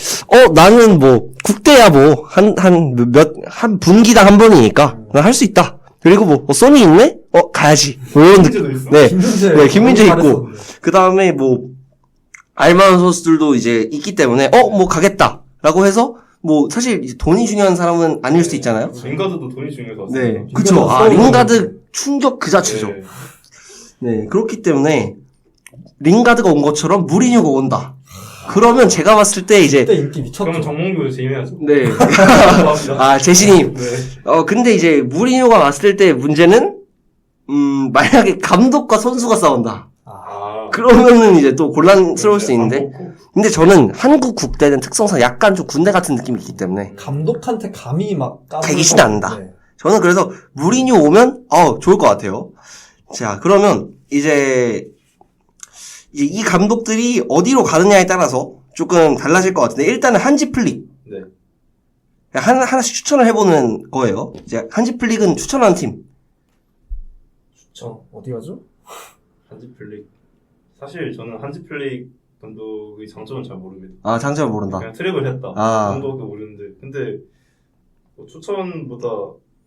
나는 뭐 국대야 뭐 한 분기당 한 번이니까 난 할 수 있다. 그리고 뭐 소니 있네? 가야지. 뭐 이런 느낌.
김민재도 있어.
네.
김민재.
네, 김민재
너무
있고.
잘했었는데.
그다음에 뭐 알만한 선수들도 이제 있기 때문에 뭐 가겠다라고 해서 뭐 사실 이제 돈이 중요한 사람은 아닐 수도 있잖아요.
링가드도 돈이 중요해서 왔어요.
네. 그쵸.
링가드
링가드 충격 그 자체죠.
네.
네, 그렇기 때문에 링가드가 온 것처럼 무리뉴가 온다. 그러면 제가 봤을 때 이제
그때 인기 미쳤죠.
그러면 정몽규 재임해야죠.
네.
감사합니다.
제시님.
네.
근데 이제 무리뉴가 왔을 때 문제는 만약에 감독과 선수가 싸운다.
아.
그러면은 이제 또 곤란스러울 수 있는데.
안 뽑고.
근데 저는 한국 국대는 특성상 약간 좀 군대 같은 느낌이 있기 때문에
감독한테 감히 막
되기지는 않는다.
네.
저는 그래서 무리뉴 오면 좋을 것 같아요. 자, 그러면 이제 이 감독들이 어디로 가느냐에 따라서 조금 달라질 것 같은데 일단은 한지 플릭
네.
하나씩 추천을 해보는 거예요. 이제 한지 플릭은 추천하는 팀.
어디 가죠?
한지 플릭. 사실 저는 한지 플릭 감독의 장점은 잘 모릅니다.
장점을 모른다.
그냥 트랙을 했다.
아.
정도밖에 모르는데. 근데 뭐 추천보다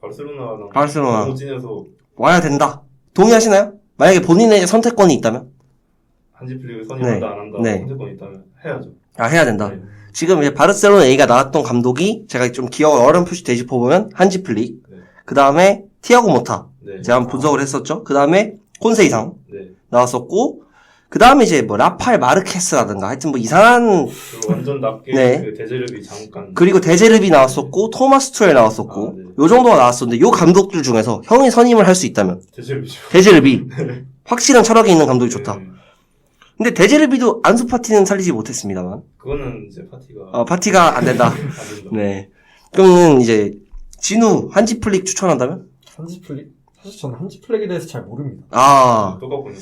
바르셀로나랑
바르셀로나.
너무 진해서
와야 된다. 동의하시나요? 만약에 본인의 선택권이 있다면?
한지 플릭을 선임한다
네.
안 한다
네.
선택권이 있다면 해야죠.
해야 된다.
네.
지금 이제 바르셀로나 얘기가 나왔던 감독이 제가 좀 기억을 어렴풋이 되짚어보면 한지 플릭,
네.
그 다음에 티아고 모타
네.
제가 한번 분석을 했었죠. 그 다음에 콘세이상
네.
나왔었고, 그 다음에 이제 뭐 라팔 마르케스라든가 하여튼 뭐 이상한
그리고 완전 낮게
네.
그 데제르비 잠깐.
그리고 데제르비 나왔었고 토마스 투엘 나왔었고
네.
요 정도가 나왔었는데 요 감독들 중에서 형이 선임을 할 수 있다면
데제르비죠.
데제르비 확실한 철학이 있는 감독이 좋다.
네.
근데 데제르비도 안수 파티는 살리지 못했습니다만
그거는 이제 파티가
파티가 안 된다.
안 된다.
네. 그러면 이제 진우 한지 플릭 추천한다면?
한지 플릭? 사실 저는 한지 플릭에 대해서 잘 모릅니다.
똑같군요.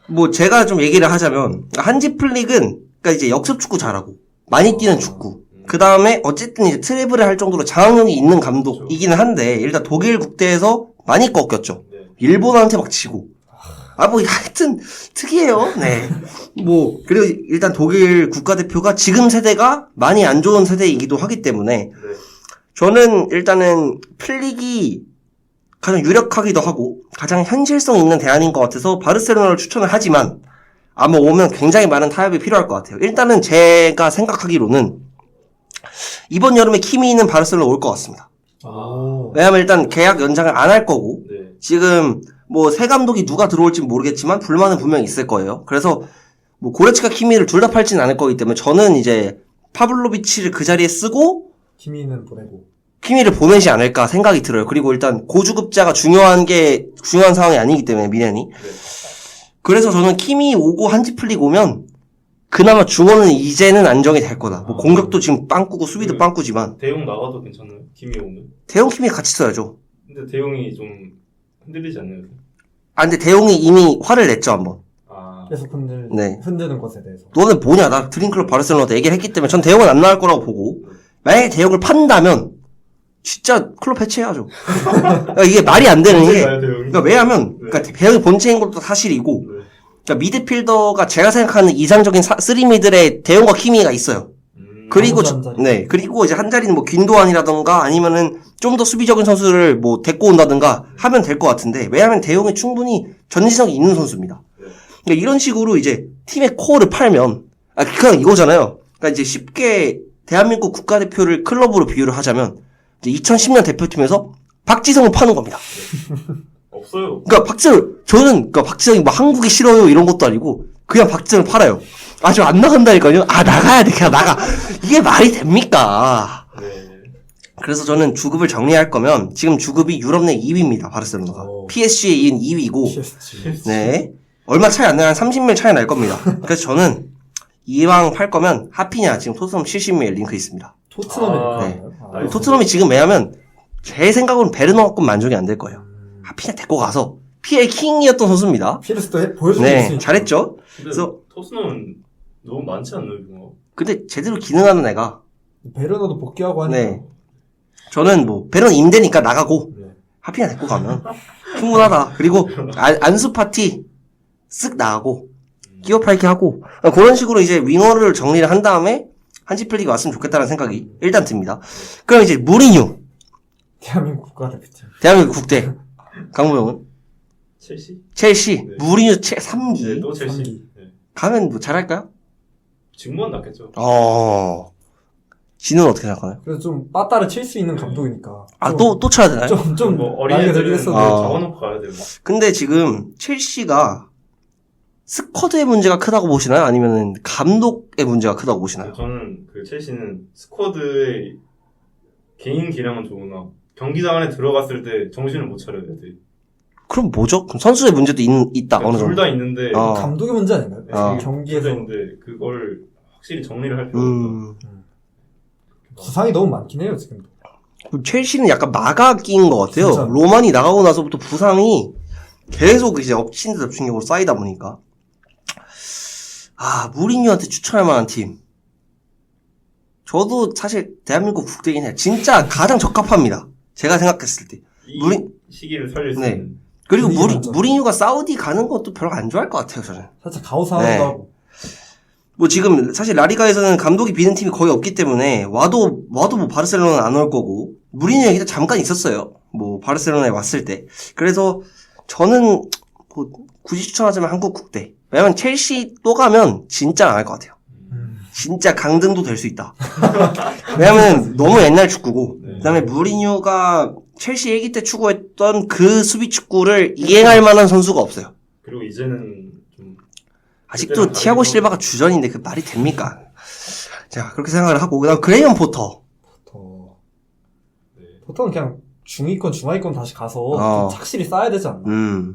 뭐 제가 좀 얘기를 하자면 한지 플릭은 그러니까 이제 역습 축구 잘하고 많이 뛰는 축구. 그 다음에 어쨌든 이제 트래블을 할 정도로 장악력이 있는 감독이기는 한데 일단 독일 국대에서 많이 꺾였죠.
네.
일본한테 막 치고. 뭐 하여튼 특이해요. 네. 뭐 그리고 일단 독일 국가대표가 지금 세대가 많이 안 좋은 세대이기도 하기 때문에
네.
저는 일단은 플릭이 가장 유력하기도 하고 가장 현실성 있는 대안인 것 같아서 바르셀로나를 추천을 하지만 아마 오면 굉장히 많은 타협이 필요할 것 같아요. 일단은 제가 생각하기로는 이번 여름에 키미는 바르셀로나 올 것 같습니다.
오.
왜냐면 일단 계약 연장을 안 할 거고
네.
지금 뭐 새 감독이 누가 들어올지 모르겠지만 불만은 분명히 있을 거예요. 그래서 뭐 고레츠카 키미를 둘 다 팔지는 않을 거기 때문에 저는 이제 파블로비치를 그 자리에 쓰고
키미는 보내고.
키미를 보내지 않을까 생각이 들어요. 그리고 일단 고주급자가 중요한 상황이 아니기 때문에 미넨이.
네.
그래서 저는 키미 오고 한지 플릭 오면 그나마 중원은 이제는 안정이 될 거다. 뭐 공격도 지금 빵꾸고 수비도 빵꾸지만
대용 나가도 괜찮아요? 김이 오면?
대용 키미 같이 써야죠.
근데 대용이 좀 흔들리지 않나요?
근데 대용이 이미 화를 냈죠 한번.
계속
네.
흔드는 것에 대해서.
너는 뭐냐? 나 드림클럽 바르셀로나한테 얘기를 했기 때문에 전 대용은 안 나올 거라고 보고 만약에 대용을 판다면 진짜 클럽 해체해야죠. 그러니까 이게 말이 안 되는 게
가요, 대용이?
그러니까 왜냐하면 그러니까 대용이 본체인 것도 사실이고
네.
그러니까 미드필더가 제가 생각하는 이상적인 3미들의 대용과 키미가 있어요. 그리고
아무도 한 자리.
네 그리고 이제 한 자리는 뭐 김도환이라던가 아니면은 좀 더 수비적인 선수를 뭐 데리고 온다든가 하면 될 것 같은데 왜냐하면 대용이 충분히 전지성이 있는 선수입니다.
네.
그러니까 이런 식으로 이제 팀의 코어를 팔면 그냥 이거잖아요. 그러니까 이제 쉽게 대한민국 국가대표를 클럽으로 비유를 하자면 이제 2010년 대표팀에서 박지성을 파는 겁니다.
없어요.
그러니까 박지성 저는 그러니까 박지성이 뭐 한국이 싫어요 이런 것도 아니고 그냥 박지성을 팔아요. 아, 저 안 나간다니까요? 아, 나가야 돼. 그냥 나가. 이게 말이 됩니까?
네.
그래서 저는 주급을 정리할 거면 지금 주급이 유럽 내 2위입니다. 바르셀로나가.
오.
PSG에 이은 2위고
PSG.
네. 얼마 차이 안 나요? 한 30ml 차이 날 겁니다. 그래서 저는 이왕 팔 거면 하피냐 지금 토트넘 70ml 링크 있습니다.
토트넘에
아,
네.
나이스.
토트넘이 지금 왜냐면 제 생각으로는 베르너만큼 만족이 안 될 거예요. 하피냐 데리고 가서 PL 킹이었던 선수입니다.
피르스도 보여주고
네,
있으니까.
잘했죠.
근데
그래서
토스는 너무 많지 않나요, 이거?
근데 제대로 기능하는 애가
베르너도 복귀하고 하니까.
네. 저는 뭐 베르너 임대니까 나가고
네.
하피냐 데리고 가면 충분하다. 그리고 안수 파티 쓱 나가고 기어 팔기 하고 그런 식으로 이제 윙어를 정리를 한 다음에 한지 플릭이 왔으면 좋겠다는 생각이 일단 듭니다. 그럼 이제 무리뉴
대한민국 국가대표팀.
대한민국 국대 강무영은
첼시?
첼시 무리뉴 3기
네, 또 첼시.
삼기.
네.
가면 뭐 잘할까요?
직무는 낫겠죠.
진우는 어떻게 생각하나요?
그래서 좀 빠따를 칠 수 있는 감독이니까.
아 또 쳐야 되나요?
좀
뭐
나이가 들긴
어린애들은
했었는데.
아.
잡아놓고 가야 돼요.
근데 지금 첼시가 스쿼드의 문제가 크다고 보시나요? 아니면 감독의 문제가 크다고 보시나요?
저는 그 첼시는 스쿼드의 개인 기량은 좋으나 경기장 안에 들어갔을 때 정신을 못 차려야 돼.
그럼 뭐죠? 그럼 선수의 문제도 있다 어느 정도.
둘다 있는데
감독의 문제 아닌가요?
네,
아.
경기에서
둘다 있는데 그걸 확실히 정리를 할 필요가 있다.
부상이 너무 많긴 해요 지금.
첼시는 약간 마가 끼인 것 같아요.
진짜.
로만이 나가고 나서부터 부상이 계속 이제 엎친 데 덮친 격으로 쌓이다 보니까. 무리뉴한테 추천할 만한 팀. 저도 사실 대한민국 국대긴 해요. 진짜 가장 적합합니다. 제가 생각했을 때.
이
무리-
시기를 살릴 수
네.
있는.
그리고
분위기 맞죠.
무리뉴가 사우디 가는 것도 별로 안 좋아할 것 같아요, 저는.
살짝 가오상하기도
네.
하고.
뭐 지금 사실 라리가에서는 감독이 비는 팀이 거의 없기 때문에 와도 뭐 바르셀로나는 안 올 거고 무리뉴 얘기도 잠깐 있었어요. 뭐 바르셀로나에 왔을 때. 그래서 저는 뭐 굳이 추천하자면 한국 국대. 왜냐면 첼시 또 가면 진짜 나갈 것 같아요. 진짜 강등도 될 수 있다. 왜냐면 너무 옛날 축구고
네.
그다음에 무리뉴가 첼시 애기 때 추구했던 그 수비 축구를 이행할 만한 선수가 없어요.
그리고 이제는 좀
아직도
그때랑
티아고
다르게
실바가 주전인데 그 말이 됩니까? 자, 그렇게 생각을 하고, 그 다음 그레이엄 포터.
네.
보통은 그냥 중위권, 중하위권 다시 가서
어.
좀 착실히 쌓아야 되지 않나.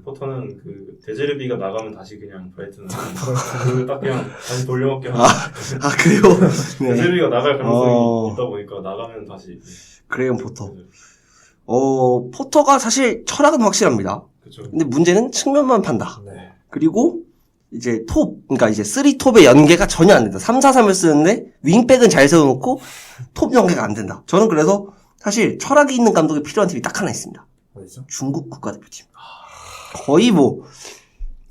포터는 그 데제르비가 나가면 다시 그냥 브라이튼은 그딱 그냥 다시 돌려먹게 하고
그래요? 네.
데제르비가 나갈 가능성이
어.
있다 보니까 나가면 다시
그레이엄 포터. 포터가 사실 철학은 확실합니다.
그렇죠.
근데 문제는 측면만 판다.
네.
그리고 이제 그러니까 이제 3톱의 연계가 전혀 안 된다. 3-4-3을 쓰는데 윙백은 잘 세워놓고 톱 연계가 안 된다. 저는 그래서 사실 철학이 있는 감독이 필요한 팀이 딱 하나 있습니다.
어디죠?
중국 국가대표팀. 거의 뭐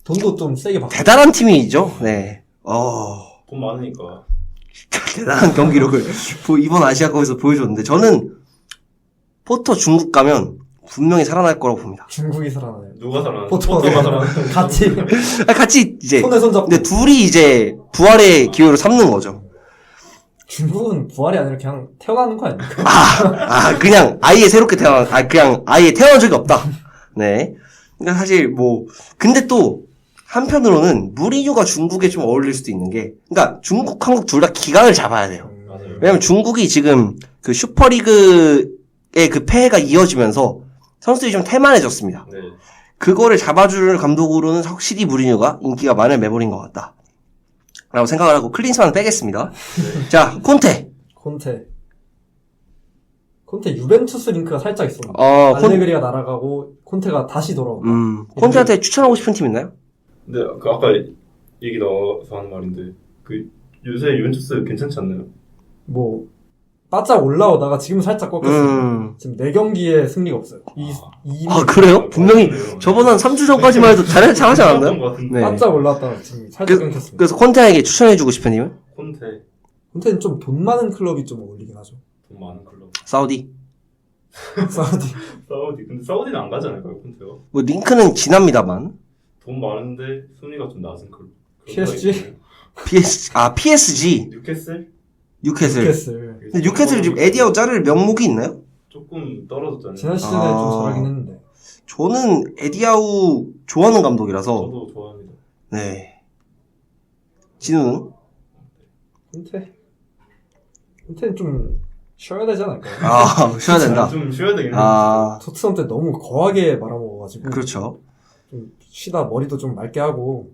돈도 좀 세게 받고.
대단한 팀이죠. 네.
돈 많으니까
대단한 경기력을 이번 아시아컵에서 보여줬는데 저는 포터 중국 가면 분명히 살아날 거라고 봅니다.
중국이 살아나요.
누가 살아나?
포터가
포터가 살아나.
같이
같이 이제
손에 손 잡고.
근데 둘이 이제 부활의 기회를 삼는 거죠.
중국은 부활이 아니라 그냥 태어나는 거 아닙니까?
그냥 아예 새롭게 그냥 아예 태어난 적이 없다. 네. 그러니까 사실 뭐 근데 또 한편으로는 무리뉴가 중국에 좀 어울릴 수도 있는 게 그러니까 중국, 한국 둘 다 기강을 잡아야 돼요.
맞아요.
왜냐면 중국이 지금 그 슈퍼리그의 그 폐해가 이어지면서 선수들이 좀 태만해졌습니다.
네.
그거를 잡아줄 감독으로는 확실히 무리뉴가 인기가 많은 매몰인 것 같다. 라고 생각을 하고 클린스만은 빼겠습니다.
네.
자, 콘테.
콘테 유벤투스 링크가 살짝 있었는데. 알레그리가 날아가고 콘테가 다시 돌아온다.
콘테한테 추천하고 싶은 팀 있나요?
근데 그 아까 얘기 나와서 하는 말인데 그 요새 유벤투스 괜찮지 않나요?
뭐 바짝 올라오다가 지금 살짝 꺾였어요. 지금 4경기에 승리가 없어요.
그래요? 분명히 저번 한 3주 전까지만 해도 잘하지 않았나요?
것 같은데.
네.
바짝 올라왔다가 지금 살짝 끊겼습니다.
그래서 콘테에게 추천해주고 싶은 팀은?
콘테는 좀 돈 많은 클럽이 좀 어울리긴 하죠.
돈 많은 클럽.
사우디.
사우디.
근데 사우디는 안 가잖아요, 콘테가.
뭐 링크는 지납니다만.
돈 많은데 순위가 좀 낮은 클럽.
PSG?
PSG.
뉴캐슬.
근데 뉴캐슬이 지금 에디아우 자를 명목이 있나요?
조금 떨어졌잖아요.
지난 시즌에 좀 잘하긴 했는데.
저는 에디아우 좋아하는 감독이라서.
저도 좋아합니다.
네. 진우는?
콘테는 좀 쉬어야 되지 않을까요?
아, 쉬어야 된다.
좀 쉬어야 되겠네.
아,
토트넘 때 너무 거하게 말아먹어가지고
그렇죠.
좀 쉬다 머리도 좀 맑게 하고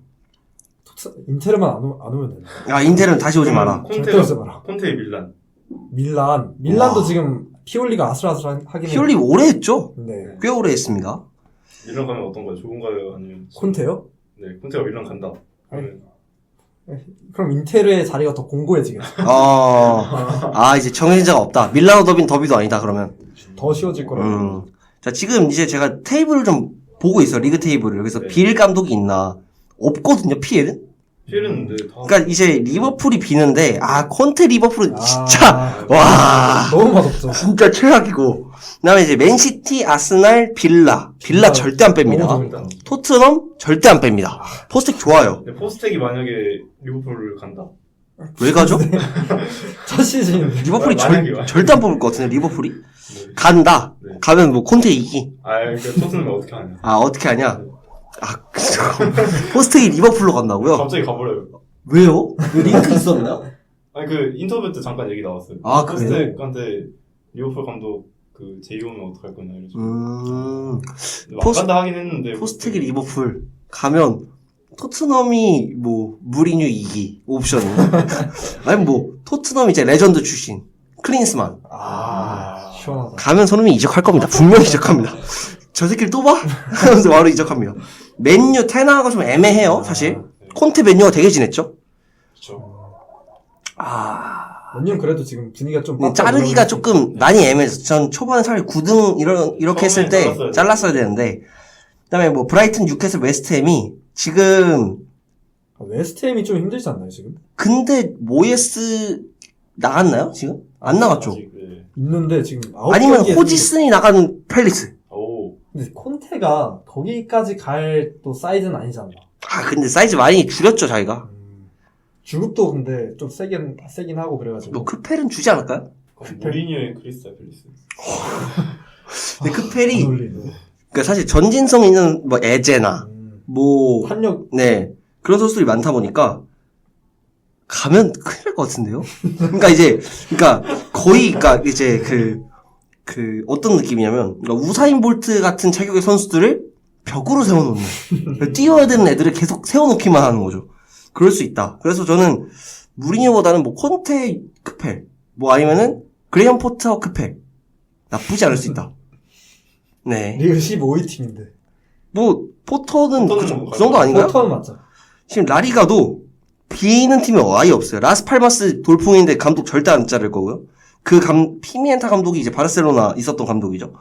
인테르만 안 오면 된다.
아, 인텔은 다시 오지 마라.
절대 오지 마라.
콘테의 밀란.
밀란도
와.
지금 피올리가 아슬아슬하긴 해요.
피올리 오래 했죠?
네.
꽤 오래 했습니다.
밀란 가면 어떤가요? 좋은가요? 아니면
콘테요?
네, 콘테가 밀란 간다. 그러면
그럼 인테르의 자리가 더 공고해지겠죠.
이제 정해진 자가 없다. 밀라노 더비도 아니다, 그러면.
더 쉬워질 거라고.
자, 지금 이제 제가 테이블을 좀 보고 있어요. 리그 테이블을. 그래서
네.
빌 감독이 있나. 없거든요, 피엘은.
피엘은 근데 다
그러니까 이제 리버풀이 비는데, 콘테 리버풀은 진짜, 와.
너무 맛없죠.
진짜 최악이고. 그 다음에 이제 맨시티, 아스날, 빌라 절대 안 뺍니다.
너무
일단.
토트넘 절대 안 뺍니다. 포스텍 좋아요.
근데 포스텍이 만약에 리버풀을 간다.
왜 가죠?
첫 시즌.
리버풀이
만약에요.
절대 안 뽑을 것 같은데, 리버풀이?
네.
간다.
네.
가면 뭐 콘테 이기.
그러니까 토트넘이 어떻게 하냐.
어떻게 하냐? 그죠. 포스텍이 리버풀로 간다고요?
갑자기 가버려요.
왜요? 링크 있었나?
아니 그 인터뷰 때 잠깐 얘기 나왔어요.
아, 그래요?
포스텍한테 리버풀 감독 그 제이 오면 어떡할 거냐 이러죠. 막
포스-
간다 하긴 했는데
포스텍이 리버풀 가면 토트넘이 뭐 무리뉴 2기 옵션이 아니 뭐 토트넘 이제 레전드 출신 클린스만
시원하다.
가면 손흥민 이적할 겁니다. 분명히 이적합니다. 저 새끼를 또 봐? 하면서 바로 이적합니다. 맨유 테나가 좀 애매해요 사실. 콘테 맨유가 되게 지냈죠.
그렇죠.
원년 그래도 지금 분위기가 좀
자르기가 조금 많이 애매해서 전 초반에 차라리 9등 이렇게 했을 때
잘랐어야
잘랐어야 되는데 그다음에 뭐 브라이튼, 뉴캐슬, 웨스트햄이 지금
웨스트햄이 좀 힘들지 않나요 지금?
근데 모예스 나갔나요 지금? 안 나갔죠.
아직, 네.
있는데 지금 9
아니면 호지슨이 나가는 펠리스.
오.
근데 콘테가 거기까지 갈 또 사이즈는 아니잖아.
근데 사이즈 많이 줄였죠 자기가.
주급도 근데 좀 세긴 하고 그래가지고.
뭐 크펠은 주지 않을까요?
무리뉴의 크리스탈 팰리스.
근데 크펠이
안 어울리네.
그러니까 사실 전진성 있는 뭐 에제나 뭐
탄력
네. 그런 선수들이 많다 보니까, 가면 큰일 날 것 같은데요? 그러니까 거의, 이제 어떤 느낌이냐면, 그러니까 우사인 볼트 같은 체격의 선수들을 벽으로 세워놓는. 뛰어야 되는 애들을 계속 세워놓기만 하는 거죠. 그럴 수 있다. 그래서 저는, 무리뉴보다는 뭐, 콘테 크펠, 뭐 아니면은, 그레이엄 포터 크펠. 나쁘지 않을 수 있다. 네.
리그 15위 팀인데.
뭐, 포터는
포터는
그 정도 아닌가요?
포터는 맞죠.
지금 라리가도 비는 팀이 아예 없어요. 라스팔마스 돌풍인데 감독 절대 안 자를 거고요. 피미엔타 감독이 이제 바르셀로나 있었던 감독이죠.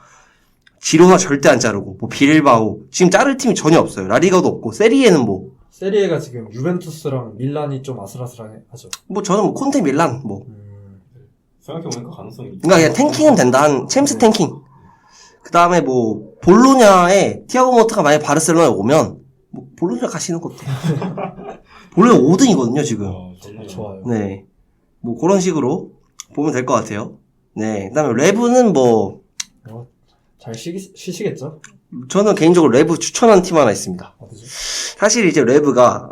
지로나 절대 안 자르고, 뭐 빌바오 지금 자를 팀이 전혀 없어요. 라리가도 없고 세리에는 뭐
세리에가 지금 유벤투스랑 밀란이 좀 아슬아슬하죠.
저는 뭐 콘테 밀란 뭐
생각해보니까 가능성이 있다.
그러니까 그냥 탱킹은 된다. 한 챔스 탱킹. 그 다음에 뭐 볼로냐에 티아고 모타가 만약 바르셀로나에 오면 뭐 볼로냐 가시는 것도 볼로냐 5등이거든요 지금.
좋아요.
네. 뭐, 그런 식으로 보면 될 것 같아요. 네. 그 다음에 레브는 뭐,
잘 쉬시겠죠?
저는 개인적으로 레브 추천하는 팀 하나 있습니다.
어디죠?
사실 이제 레브가,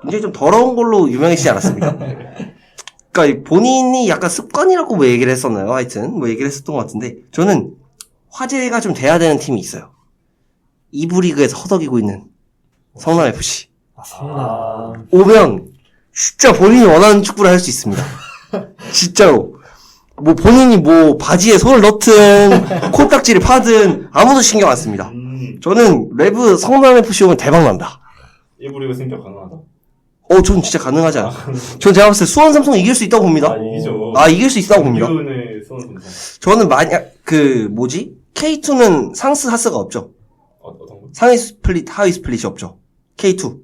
굉장히 좀 더러운 걸로 유명해지지 않았습니까? 그러니까 본인이 약간 습관이라고 뭐 얘기를 했었나요? 하여튼, 뭐 얘기를 했었던 것 같은데, 저는 화제가 좀 돼야 되는 팀이 있어요. 2부 리그에서 허덕이고 있는 성남FC.
성남.
오면 진짜 본인이 원하는 축구를 할 수 있습니다. 진짜로. 뭐 본인이 뭐 바지에 손을 넣든 콜딱지를 파든 아무도 신경 안 씁니다. 저는 레브 성남FC 오면 대박 난다.
1부 리그 승격 가능하다.
전 진짜 가능하지 않아요. 전 제가 봤을 때 수원 삼성 이길 수 있다고 봅니다.
이기죠.
이길 수 있다고 봅니다.
이기은의 수원 삼성.
저는 만약 K2는 상스 하스가 없죠.
어떤 거?
상위 스플릿, 하위 스플릿이 없죠. K2.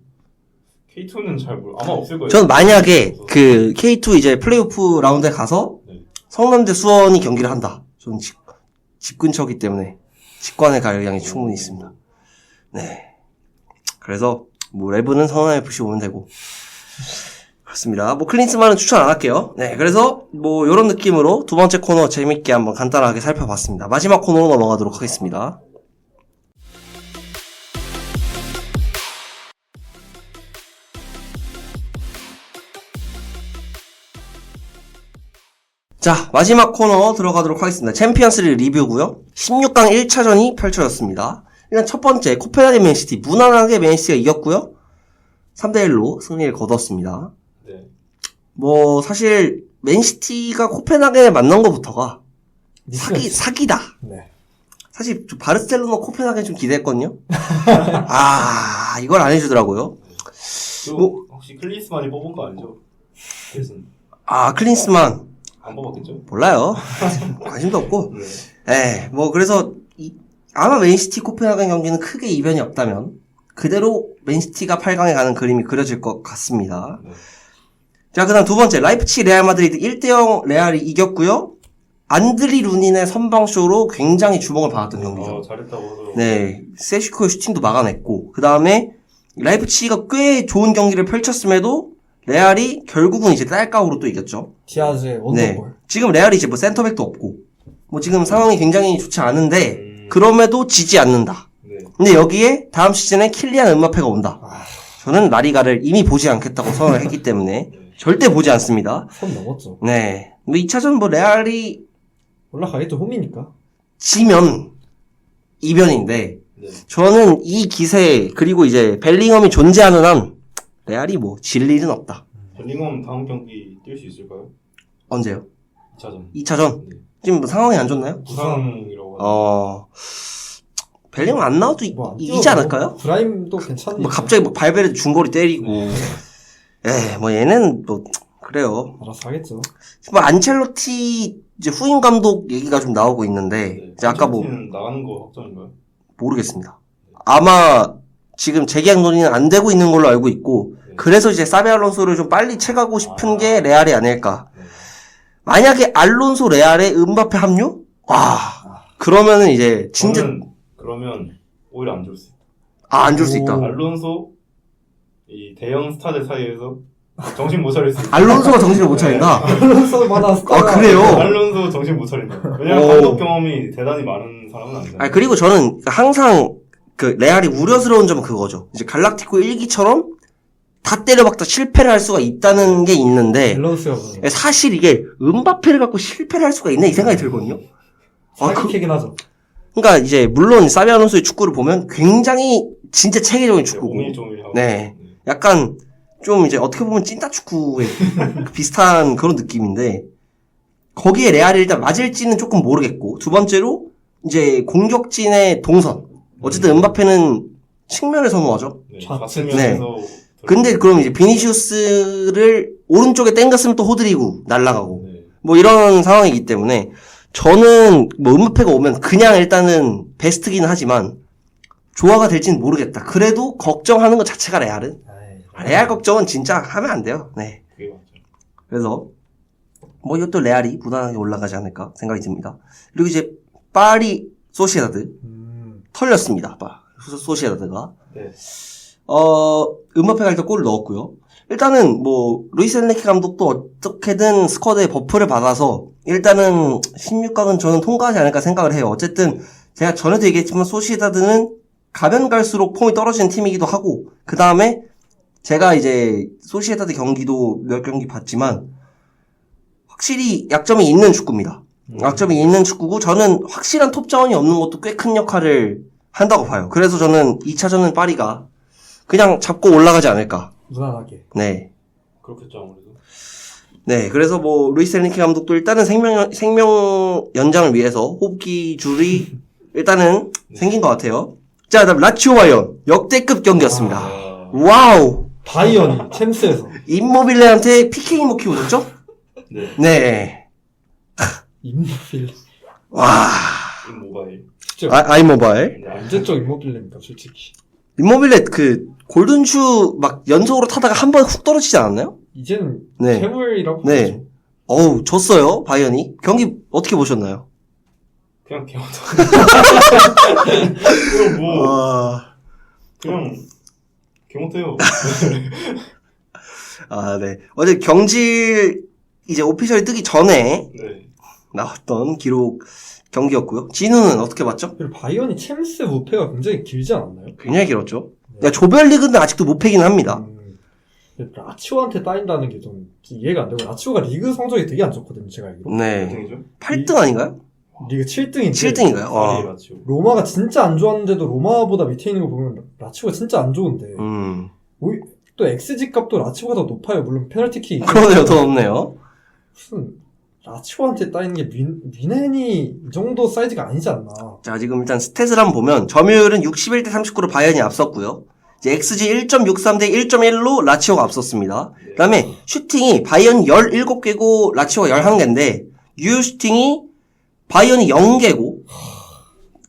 K2는 잘 아마 없을 거예요.
저는 만약에 K2 이제 플레이오프 라운드에 가서
네.
성남 대 수원이 경기를 한다. 저는 집 근처이기 때문에 직관에 갈 의향이 충분히 있습니다. 네. 그래서 뭐 레브는 성남FC 오면 되고 그렇습니다. 뭐 클린스만은 추천 안 할게요. 네. 그래서 뭐 요런 느낌으로 두 번째 코너 재밌게 한번 간단하게 살펴봤습니다. 마지막 코너로 넘어가도록 하겠습니다. 자, 마지막 코너 들어가도록 하겠습니다. 챔피언스리그 리뷰고요. 16강 1차전이 펼쳐졌습니다. 일단 첫 번째 코펜하겐 맨시티 무난하게 맨시티가 이겼고요. 3대1로 승리를 거뒀습니다.
네.
뭐 사실 맨시티가 코펜하겐에 만난 것부터가 사기다.
네.
사실 좀 바르셀로나 코펜하겐 좀 기대했거든요. 아, 이걸 안 해주더라고요.
또 혹시 클린스만이 뽑은 거 아니죠? 대신
아, 클린스만
안 뽑았겠죠?
몰라요. 관심도 없고.
네.
뭐 그래서 아마 맨시티 코펜하겐 경기는 크게 이변이 없다면 그대로 맨시티가 8강에 가는 그림이 그려질 것 같습니다.
네.
자, 그다음 두 번째 라이프치히 레알 마드리드 1대0 레알이 이겼고요. 안드리 루닌의 선방쇼로 굉장히 주목을 받았던 경기죠.
잘했다고 하더라고요.
네, 세슈코의 슈팅도 막아냈고 그 다음에 라이프치히가 꽤 좋은 경기를 펼쳤음에도 레알이 결국은 이제 딸깍으로 또 이겼죠.
디아즈의 원더볼.
네, 지금 레알이 이제 뭐 센터백도 없고 뭐 지금 상황이 굉장히 좋지 않은데 그럼에도 지지 않는다.
네.
근데 여기에 다음 시즌에 킬리안 음바페가 온다. 저는 라리가를 이미 보지 않겠다고 선언을 했기 때문에 절대 보지 않습니다.
선 넘었죠.
네, 뭐 2차전 뭐 레알이
올라가겠죠. 홈이니까.
지면 이변인데
네.
저는 이 기세 그리고 이제 벨링엄이 존재하는 한 레알이 뭐 질 일은 없다.
벨링엄 다음 경기 뛸 수 있을까요?
언제요?
2차전.
2차전?
네.
지금 뭐 상황이 안 좋나요?
부상이라고 하더라고요.
벨링엄 안 나와도
뭐 안
이지
뛰어도
않을까요?
브라임도 괜찮네.
뭐 갑자기 뭐 발베르 중거리 때리고 뭐 얘는 뭐 그래요.
알아서 하겠죠.
뭐 안첼로티 이제 후임 감독 얘기가 좀 나오고 있는데
네.
이제 아까 뭐
는 나가는 거 확정인가요?
모르겠습니다. 아마 지금 재계약 논의는 안 되고 있는 걸로 알고 있고
네.
그래서 이제 사비 알론소를 좀 빨리 채가고 싶은 게 레알이 아닐까.
네.
만약에 알론소 레알에 음바페 합류? 와, 그러면은 이제 진짜
그러면 오히려 안 좋을 수 있다.
안 줄 수 있다.
알론소 이 대형 스타들 사이에서 정신 못 차릴 수 있다.
알론소가 정신을 못 차린다.
알론소 받아
아, 그래요?
알론소 정신 못 차린다. 왜냐면
오.
감독 경험이 대단히 많은 사람은 아니잖아요.
아, 그리고 저는 항상 그 레알이 우려스러운 점은 그거죠. 이제 갈락티코 1기처럼 다 때려박다 실패를 할 수가 있다는 게 있는데
밸런스가 그러네.
사실 이게 음바페를 갖고 실패를 할 수가 있나 이 생각이 들거든요.
사기캐긴 하죠.
그러니까 이제 물론 사비 알론소의 축구를 보면 굉장히 진짜 체계적인 축구고
오밀조밀하고.
네. 약간 좀 이제 어떻게 보면 찐따 축구에 비슷한 그런 느낌인데 거기에 레알이 일단 맞을지는 조금 모르겠고 두 번째로 이제 공격진의 동선 어쨌든 음바페는 측면을 선호하죠.
네.
좌측.
좌측면에서
근데 그럼 이제 비니시우스를 오른쪽에 땡겼으면 또 호드리고 날아가고
네.
뭐 이런 상황이기 때문에 저는 뭐 음바페가 오면 그냥 일단은 베스트기는 하지만 조화가 될지는 모르겠다. 그래도 걱정하는 것 자체가 레알은 레알 걱정은 진짜 하면 안 돼요. 네.
그게 맞죠.
그래서 뭐 이것도 레알이 무난하게 올라가지 않을까 생각이 듭니다. 그리고 이제 파리 소시에다드 털렸습니다. 소시에다드가
네.
음바페가 일단 골을 넣었고요. 일단은 뭐 루이스 엔리케 감독도 어떻게든 스쿼드에 버프를 받아서 일단은 16강은 저는 통과하지 않을까 생각을 해요. 어쨌든 제가 전에도 얘기했지만 소시에다드는 가면 갈수록 폼이 떨어지는 팀이기도 하고 그 다음에 제가 이제 소시에다드 경기도 몇 경기 봤지만 확실히 약점이 있는 축구입니다. 약점이 있는 축구고 저는 확실한 톱자원이 없는 것도 꽤 큰 역할을 한다고 봐요. 그래서 저는 2차전은 파리가 그냥 잡고 올라가지 않을까.
무난하게.
네.
그렇겠죠 아무래도.
네. 그래서 뭐 루이스 엔리케 감독도 일단은 생명 연장을 위해서 호흡기 줄이 일단은 생긴 것 같아요. 자, 그다음 라치오 바이언 역대급 경기였습니다. 와우.
바이언이 챔스에서
임모빌레한테 PK 먹히고 졌죠?
네.
네.
임모빌레.
와.
이 모바일.
진짜
아이모바일.
네.
언제적 임모빌레입니까 솔직히.
임모빌레 그 골든슈 막 연속으로 타다가 한 번 훅 떨어지지 않았나요?
이제는
네.
괴물이라고
네.
보죠.
어우, 졌어요. 바이언이. 경기 어떻게 보셨나요?
그냥 개못하. 그냥 뭐 그냥 개못해요.
아, 네. 어제 경질 이제 오피셜이 뜨기 전에
네.
나왔던 기록 경기였고요. 진우는 어떻게 봤죠?
그리고 바이언이 챔스 무패가 굉장히 길지 않았나요?
굉장히 길었죠. 그러니까 조별리그는 아직도 무패긴 합니다.
라치오한테 따인다는 게 좀 이해가 안 되고, 라치오가 리그 성적이 되게 안 좋거든요, 제가 알기로.
네.
등이죠?
8등 아닌가요?
리그 7등인데.
7등인가요?
아, 맞죠.
로마가 진짜 안 좋았는데도 로마보다 밑에 있는 거 보면 라치오가 진짜 안 좋은데. 또 XG 값도 라치오가 더 높아요. 물론 페널티킥.
그러네요. 더 없네요.
무슨 라치오한테 따이는 게 미넨이 이 정도 사이즈가 아니지 않나.
자, 지금 일단 스탯을 한번 보면 점유율은 61대 39로 바이언이 앞섰고요. 이제 XG 1.63 대 1.1로 라치오가 앞섰습니다. 그다음에 슈팅이 바이언 17개고 라치오가 11개인데 유효 슈팅이 바이언이 0개고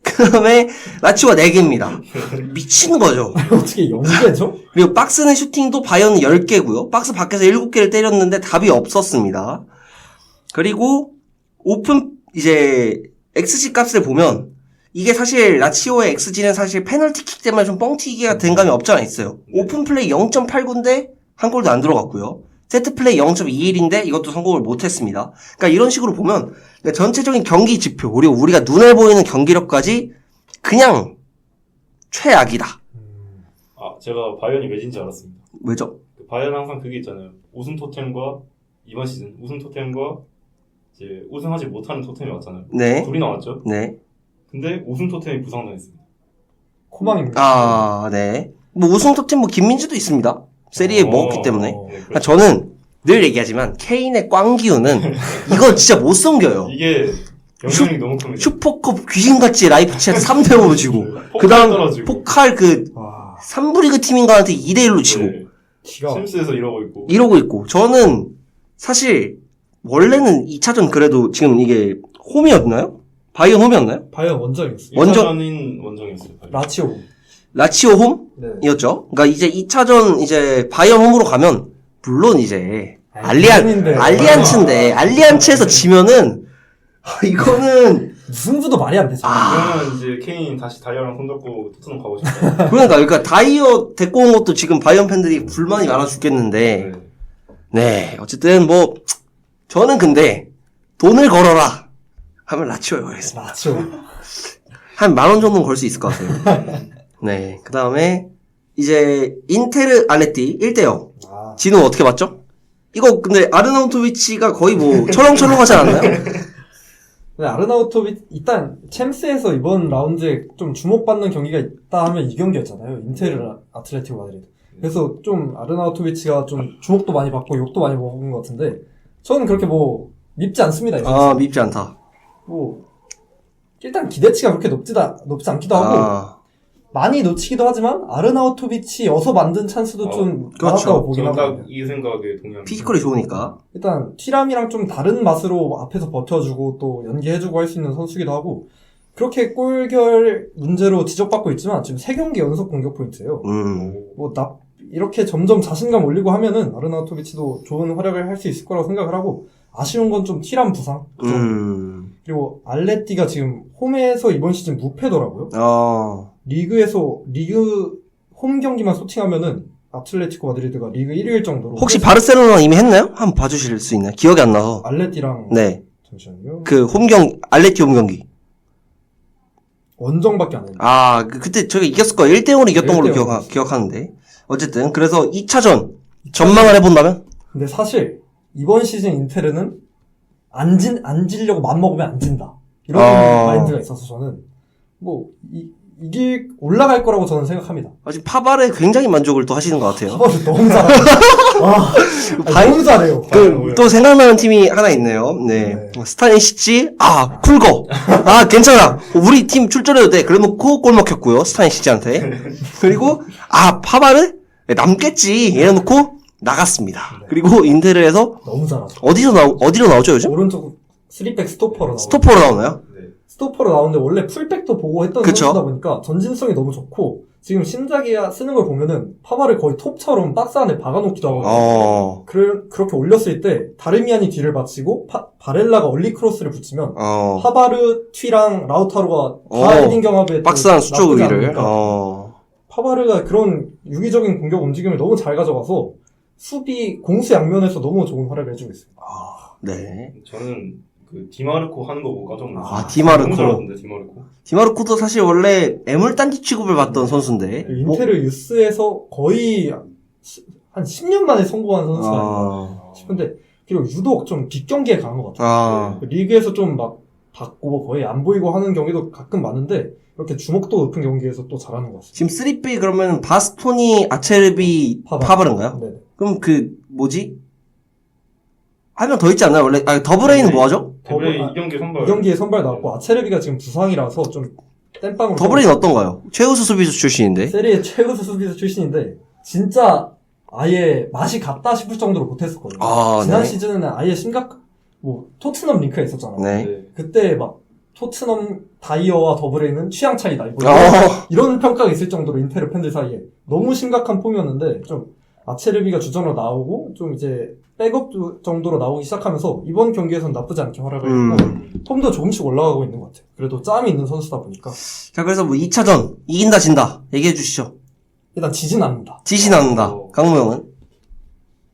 그다음에 라치오가 4개입니다. 미친 거죠.
어떻게 연계죠?
그리고 박스 내 슈팅도 바이언은 10개고요. 박스 밖에서 7개를 때렸는데 답이 없었습니다. 그리고 오픈 이제 XG 값을 보면 이게 사실 라치오의 XG는 사실 페널티킥 때문에 좀 뻥튀기가 된 감이 없지 않아 있어요. 오픈 플레이 0.89인데 한 골도 안 들어갔고요. 세트 플레이 0.21인데 이것도 성공을 못했습니다. 그러니까 이런 식으로 보면 전체적인 경기 지표 그리고 우리가 눈에 보이는 경기력까지 그냥 최악이다.
아, 제가 바이언이 왜진지 알았습니다.
왜죠?
바이언 항상 그게 있잖아요. 우승 토템과 이번 시즌 우승 토템과 이제 우승하지 못하는 토템이 왔잖아요.
네.
둘이 나왔죠.
네.
근데 우승 토템이 부상당했습니다.
코망입니다.
아, 네. 뭐 우승 토템 뭐 김민주도 있습니다. 세리에 먹었기 때문에.
네,
그러니까 저는 늘 얘기하지만 케인의 꽝기우는 이건 진짜 못 숨겨요.
이게 영향력이 너무 큽니다.
슈퍼컵 귀신같이 라이프치한테 3대5로 지고
포칼
그다음
떨어지고.
포칼 그
와,
3부 리그 팀인가한테 2대1로 지고
네.
기가.
챔스에서 이러고 있고.
이러고 있고 저는 사실 원래는 2차전 그래도 지금 이게 홈이었나요? 바이언 홈이었나요?
바이언 원정이었어요.
원정인 원정이었어요. 바이언.
라치오.
라치오
네.
홈이었죠. 그러니까 이제 2차전 이제 바이언 홈으로 가면 물론 이제
당연인데.
알리안츠인데 알리안츠에서 지면은 이거는
승부도 말이 안 되죠.
그러면 이제 케인 다시 다이어랑 손잡고 토트넘 가고 싶다.
그러니까 다이어 데리고 온 것도 지금 바이언 팬들이 불만이 많아 죽겠는데 네 어쨌든 뭐 저는 근데 돈을 걸어라 하면 라치오에 걸겠습니다.
라치오.
한 10,000원 정도는 걸 수 있을 것 같아요. 네. 그 다음에, 이제, 인테르 알레티 1대0.
아,
진우 어떻게 봤죠? 이거 근데 아르나우토비치가 거의 뭐 철렁철렁하지 않았나요?
근데 아르나우토비치 일단 챔스에서 이번 라운드에 좀 주목받는 경기가 있다 하면 이 경기였잖아요. 인테르 아틀레티코 마드리드. 그래서 좀 아르나우토비치가 좀 주목도 많이 받고 욕도 많이 먹은 것 같은데 저는 그렇게 뭐 밉지 않습니다.
아, 밉지 않다.
뭐 일단 기대치가 그렇게 높지 않기도 하고 많이 놓치기도 하지만 아르나우토비치여서 만든 찬스도 좀
그렇죠.
많았다고 보긴
저는
하거든요.
딱 이 생각에 동의합니다.
피지컬이 좋으니까.
일단 티람이랑 좀 다른 맛으로 앞에서 버텨주고 또 연계해주고 할 수 있는 선수기도 하고 그렇게 골결 문제로 지적받고 있지만 지금 3경기 연속 공격 포인트예요. 뭐 이렇게 점점 자신감 올리고 하면은 아르나우토비치도 좋은 활약을 할 수 있을 거라고 생각을 하고 아쉬운 건 좀 티람 부상. 그리고 알레티가 지금 홈에서 이번 시즌 무패더라고요. 리그 홈 경기만 소팅하면은 아틀레티코 마드리드가 리그 1위일 정도로.
혹시 바르셀로나 이미 했나요? 한번 봐주실 수 있나요? 기억이 안 나서.
알레티랑.
네.
잠시만요.
그 알레티 홈 경기.
원정밖에 안 했는데.
아, 그때 저희가 이겼을 거예요. 1대0으로 이겼던 걸로
1대0.
기억하는데. 어쨌든, 그래서 2차전, 전망을 해본다면?
근데 사실, 이번 시즌 인테르는 안 지려고 맘먹으면 안 진다. 이런 마인드가 있어서 저는, 올라갈 거라고 저는 생각합니다.
지금 파발에 굉장히 만족을 또 하시는 것 같아요.
파발을 너무 잘해요. 너무 잘해요.
또 생각나는 팀이 하나 있네요. 네. 스타니시치, 쿨거. 괜찮아. 우리 팀 출전해도 돼. 그래 놓고 골 먹혔고요. 스타니시치한테. 그리고, 파바르? 남겠지. 이래 놓고 나갔습니다.
네.
그리고 인테르에서
너무 잘하죠.
어디로 나오죠, 요즘?
오른쪽 3백 스토퍼로 나오죠.
스토퍼로 나오나요?
스토퍼로 나오는데 원래 풀백도 보고 했던
그쵸?
선수다 보니까 전진성이 너무 좋고 지금 신자기야 쓰는 걸 보면은 파바를 거의 톱처럼 박스 안에 박아놓기도 하고 그렇게 올렸을 때 다르미안이 뒤를 받치고 바렐라가 얼리 크로스를 붙이면 파바르, 튀랑 라우타로가 다 헤딩 경합에
박스 안 수적 위를
파바르가 그런 유기적인 공격 움직임을 너무 잘 가져가서 수비 공수 양면에서 너무 좋은 활약을 해주고 있습니다.
네.
저는 디마르코 하는 거 보고 깜짝 놀랐어요.
디마르코.
너무 잘하던데, 디마르코.
디마르코도 사실 원래 애물단지 취급을 받던 선수인데.
인테르 유스에서 거의 한 10년 만에 성공한 선수가 아닌가
아,
싶은데, 그리고 유독 좀 빅경기에 강한 것 같아요.
아,
리그에서 좀 막 받고 거의 안 보이고 하는 경기도 가끔 많은데, 이렇게 주목도 높은 경기에서 또 잘하는 것 같습니다.
지금 3B 그러면 바스토니, 아체르비, 파바른가요?
네네.
그럼 뭐지? 한 명 더 있지 않나요? 원래, 더블A는 뭐 하죠?
더블A
아,
2경기 선발.
이 경기에 선발 나왔고, 아체르비가 지금 부상이라서 좀 땜빵으로.
더블A는 어떤가요? 최우수 수비수 출신인데.
세리의 최우수 수비수 출신인데, 진짜 아예 맛이 갔다 싶을 정도로 못했었거든요.
아,
지난
네.
시즌에는 아예 토트넘 링크가 있었잖아요.
네.
네.
그때 막 토트넘 다이어와 더블A는 취향 차이다. 뭐
어.
이런 평가가 있을 정도로 인테르 팬들 사이에 너무 심각한 폼이었는데 좀 아체르비가 주전으로 나오고 좀 이제 백업 정도로 나오기 시작하면서 이번 경기에서는 나쁘지 않게 활약을 했고 폼도 조금씩 올라가고 있는 것 같아요. 그래도 짬이 있는 선수다 보니까
자, 그래서 뭐 2차전, 이긴다, 진다. 얘기해 주시죠.
일단 지진 않는다.
지시 나는다. 강무영은?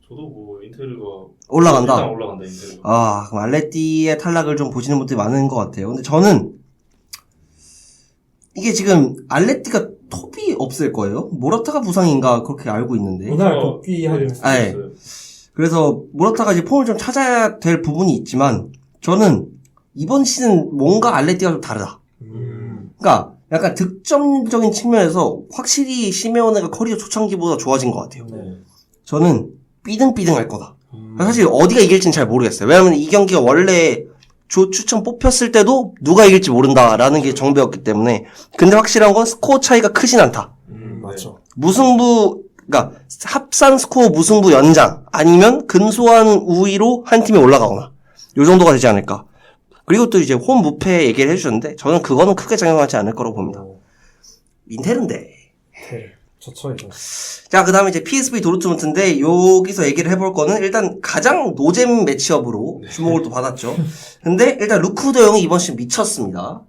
저도 뭐 인테르가
올라간다.
일단 올라간다 인테르가.
아, 그럼 알레띠의 탈락을 좀 보시는 분들이 많은 것 같아요. 근데 저는, 이게 지금, 알레띠가 톱이 없을 거예요? 모라타가 부상인가, 그렇게 알고 있는데.
오늘 복귀하긴 했어요.
아, 예. 그래서, 모라타가 이제 폼을 좀 찾아야 될 부분이 있지만, 저는, 이번 시즌 뭔가 알레띠가 좀 다르다. 그러니까, 약간 득점적인 측면에서, 확실히 시메오네가 커리어 초창기보다 좋아진 것 같아요.
네.
저는, 삐등삐등할 거다. 사실 어디가 이길지는 잘 모르겠어요. 왜냐면 이 경기가 원래 추천 뽑혔을 때도 누가 이길지 모른다라는 게 정배였기 때문에. 근데 확실한 건 스코어 차이가 크진 않다.
맞죠.
무승부, 그러니까 합산 스코어 무승부 연장 아니면 근소한 우위로 한 팀이 올라가거나 요 정도가 되지 않을까. 그리고 또 이제 홈 무패 얘기를 해주셨는데 저는 그거는 크게 작용하지 않을 거라고 봅니다. 인텔인데.
네. 좋죠, 이거.
자, 그 다음에 이제 PSV 도르트문트인데, 여기서 얘기를 해볼 거는 일단 가장 노잼 매치업으로 주목을 또 받았죠. 근데 일단 루크 드 영이 이번 시즌 미쳤습니다.